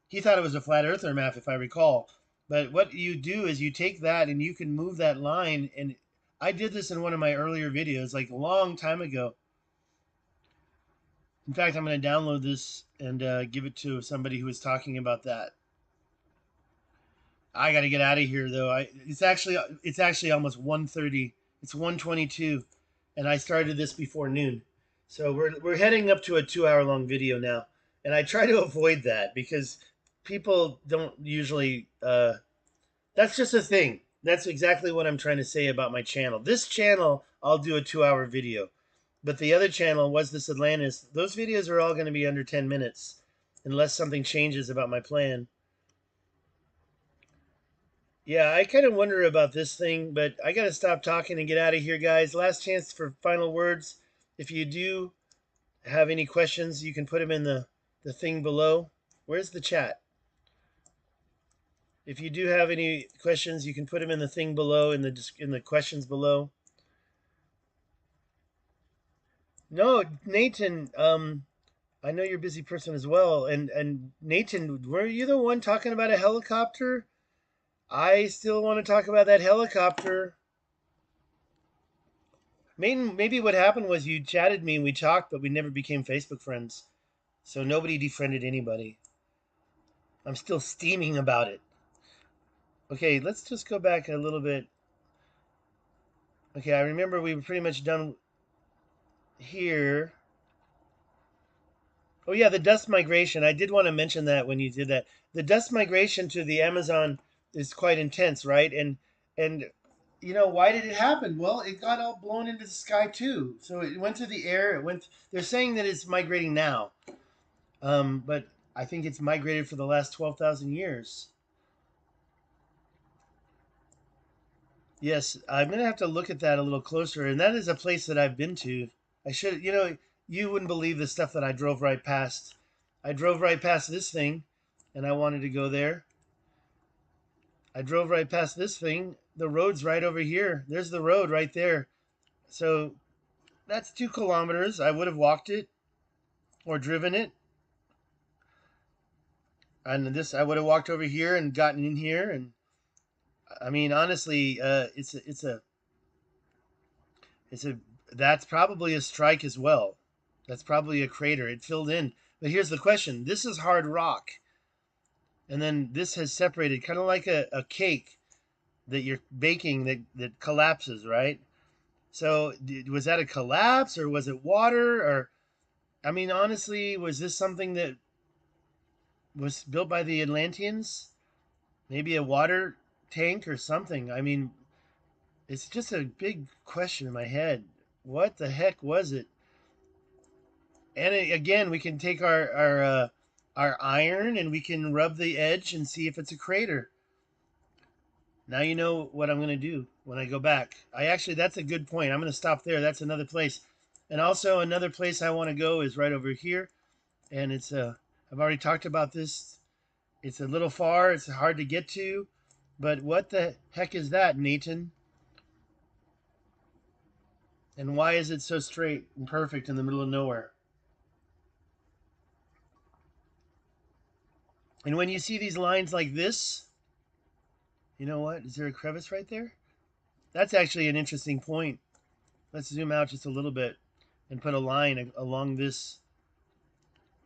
He thought it was a flat earther map, if I recall. But what you do is you take that and you can move that line. And I did this in one of my earlier videos, like a long time ago. In fact, I'm going to download this and give it to somebody who was talking about that. I got to get out of here though. It's actually almost 1:30. It's 1:22, and I started this before noon. So we're heading up to a 2 hour long video now, and I try to avoid that because people don't usually. That's just a thing. That's exactly what I'm trying to say about my channel. This channel, I'll do a 2 hour video, but the other channel was this Atlantis. Those videos are all going to be under 10 minutes, unless something changes about my plan. Yeah, I kind of wonder about this thing, but I got to stop talking and get out of here, guys. Last chance for final words. If you do have any questions, you can put them in the thing below. Where's the chat? If you do have any questions, you can put them in the thing below, in the questions below. No, Nathan, I know you're a busy person as well. And Nathan, were you the one talking about a helicopter? I still want to talk about that helicopter. Maybe what happened was you chatted me and we talked, but we never became Facebook friends. So nobody defriended anybody. I'm still steaming about it. Okay, let's just go back a little bit. Okay, I remember we were pretty much done here. Oh yeah, the dust migration. I did want to mention that when you did that. The dust migration to the Amazon is quite intense, right? And why did it happen? Well, it got all blown into the sky too. So it went through the air. It went. They're saying that it's migrating now. But I think it's migrated for the last 12,000 years. Yes, I'm gonna have to look at that a little closer. And that is a place that I've been to. I should, you wouldn't believe the stuff that I drove right past. I drove right past this thing, and I wanted to go there. I drove right past this thing. The road's right over here. There's the road right there. So that's 2 kilometers. I would have walked it or driven it. And this, I would have walked over here and gotten in here. And I mean, honestly, it's a that's probably a strike as well. That's probably a crater. It filled in. But here's the question. This is hard rock. And then this has separated, kind of like a cake that you're baking that collapses, right? So was that a collapse or was it water? Or, I mean, honestly, was this something that was built by the Atlanteans? Maybe a water tank or something. I mean, it's just a big question in my head. What the heck was it? And again, we can take our iron and we can rub the edge and see if it's a crater. Now you know what I'm going to do when I go back. That's a good point. I'm going to stop there. That's another place. And also another place I want to go is right over here. And I've already talked about this. It's a little far. It's hard to get to. But what the heck is that, Nathan? And why is it so straight and perfect in the middle of nowhere? And when you see these lines like this, you know what? Is there a crevice right there? That's actually an interesting point. Let's zoom out just a little bit and put a line along this.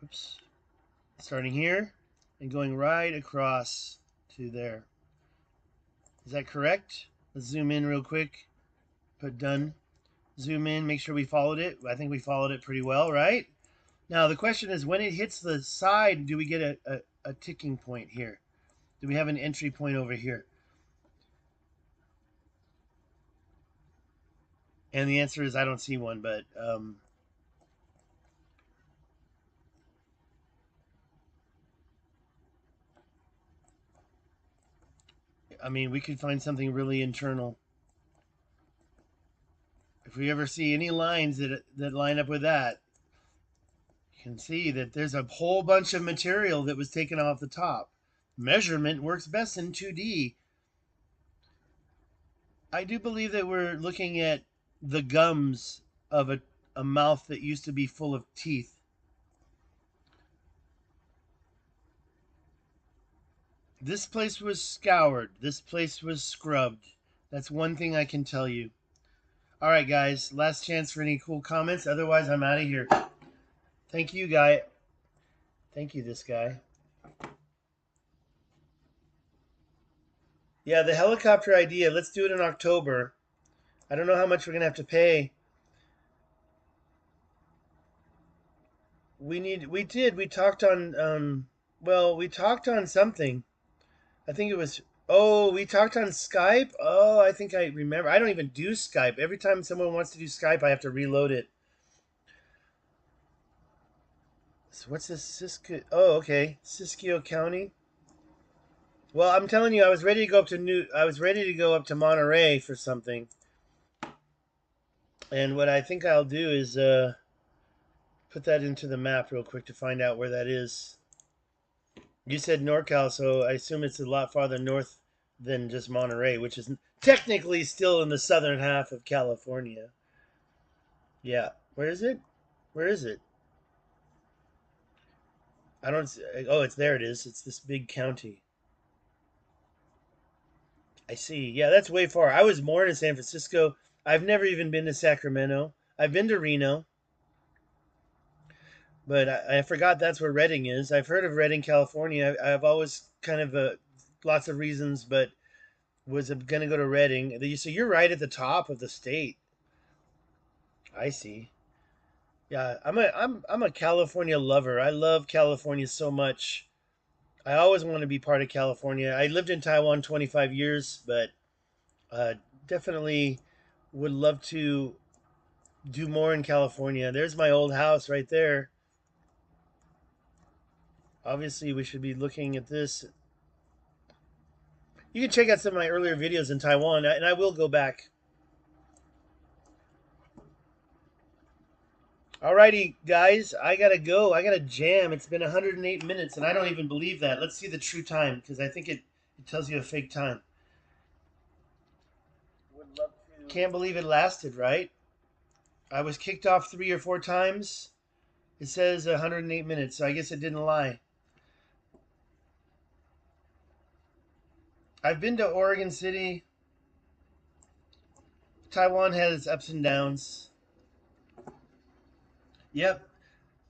Oops. Starting here and going right across to there. Is that correct? Let's zoom in real quick. Put done. Zoom in, make sure we followed it. I think we followed it pretty well, right? Now the question is, when it hits the side, do we get a ticking point here? Do we have an entry point over here? And the answer is I don't see one, but I mean, we could find something really internal. If we ever see any lines that line up with that, You can see that there's a whole bunch of material that was taken off the top. Measurement works best in 2D. I do believe that we're looking at the gums of a mouth that used to be full of teeth. This place was scoured. This place was scrubbed. That's one thing I can tell you. All right, guys. Last chance for any cool comments. Otherwise, I'm out of here. Thank you, guy. Thank you, this guy. Yeah, the helicopter idea. Let's do it in October. I don't know how much we're going to have to pay. We talked on, well, we talked on something. I think it was, oh, we talked on Skype. Oh, I think I remember. I don't even do Skype. Every time someone wants to do Skype, I have to reload it. So what's this? Siskiyou? Oh, okay. Siskiyou County. Well, I'm telling you, I was ready to go up to I was ready to go up to Monterey for something. And what I think I'll do is put that into the map real quick to find out where that is. You said NorCal, so I assume it's a lot farther north than just Monterey, which is technically still in the southern half of California. Yeah. Where is it? Where is it? I don't. Oh, it's there. It is. It's this big county. I see. Yeah, that's way far. I was born in San Francisco. I've never even been to Sacramento. I've been to Reno, but I forgot that's where Redding is. I've heard of Redding, California. I've always kind of lots of reasons, but was going to go to Redding. So you're right at the top of the state. I see. Yeah, I'm a California lover. I love California so much. I always want to be part of California. I lived in Taiwan 25 years, but uh, definitely would love to do more in California. There's my old house right there. Obviously, we should be looking at this. You can check out some of my earlier videos in Taiwan, and I will go back. Alrighty, guys, I gotta go. I gotta jam. It's been 108 minutes, and I don't even believe that. Let's see the true time, because I think it tells you a fake time. Can't believe it lasted, right? I was kicked off 3 or 4 times. It says 108 minutes, so I guess it didn't lie. I've been to Oregon City. Taiwan has ups and downs. Yep.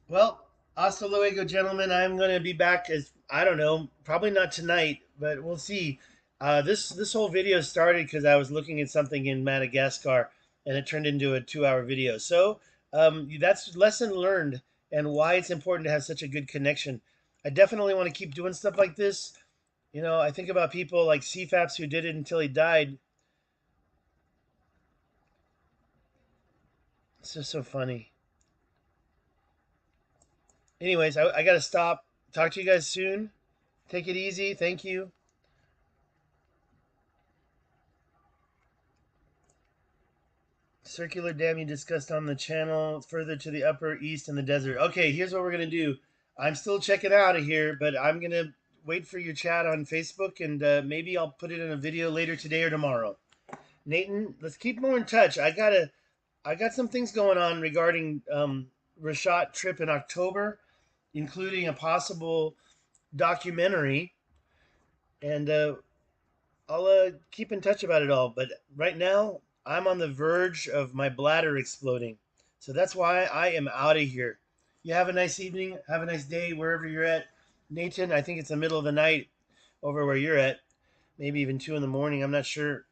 Well, hasta luego, gentlemen. I'm going to be back as, I don't know, probably not tonight, but we'll see. This whole video started because I was looking at something in Madagascar, and it turned into a 2-hour video. So that's lesson learned and why it's important to have such a good connection. I definitely want to keep doing stuff like this. You know, I think about people like CFAPS who did it until he died. It's just so funny. Anyways, I got to stop. Talk to you guys soon. Take it easy. Thank you. Circular dam you discussed on the channel, further to the upper east in the desert. Okay, here's what we're going to do. I'm still checking out of here, but I'm going to wait for your chat on Facebook, and maybe I'll put it in a video later today or tomorrow. Nathan, let's keep more in touch. I got some things going on regarding Richat trip in October, including a possible documentary, and I'll keep in touch about it all. But right now, I'm on the verge of my bladder exploding. So that's why I am out of here. You have a nice evening. Have a nice day wherever you're at. Nathan, I think it's the middle of the night over where you're at. Maybe even 2 in the morning. I'm not sure.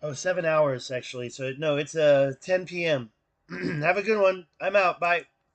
Oh, 7 hours actually. So no, it's 10 p.m. Have a good one. I'm out. Bye.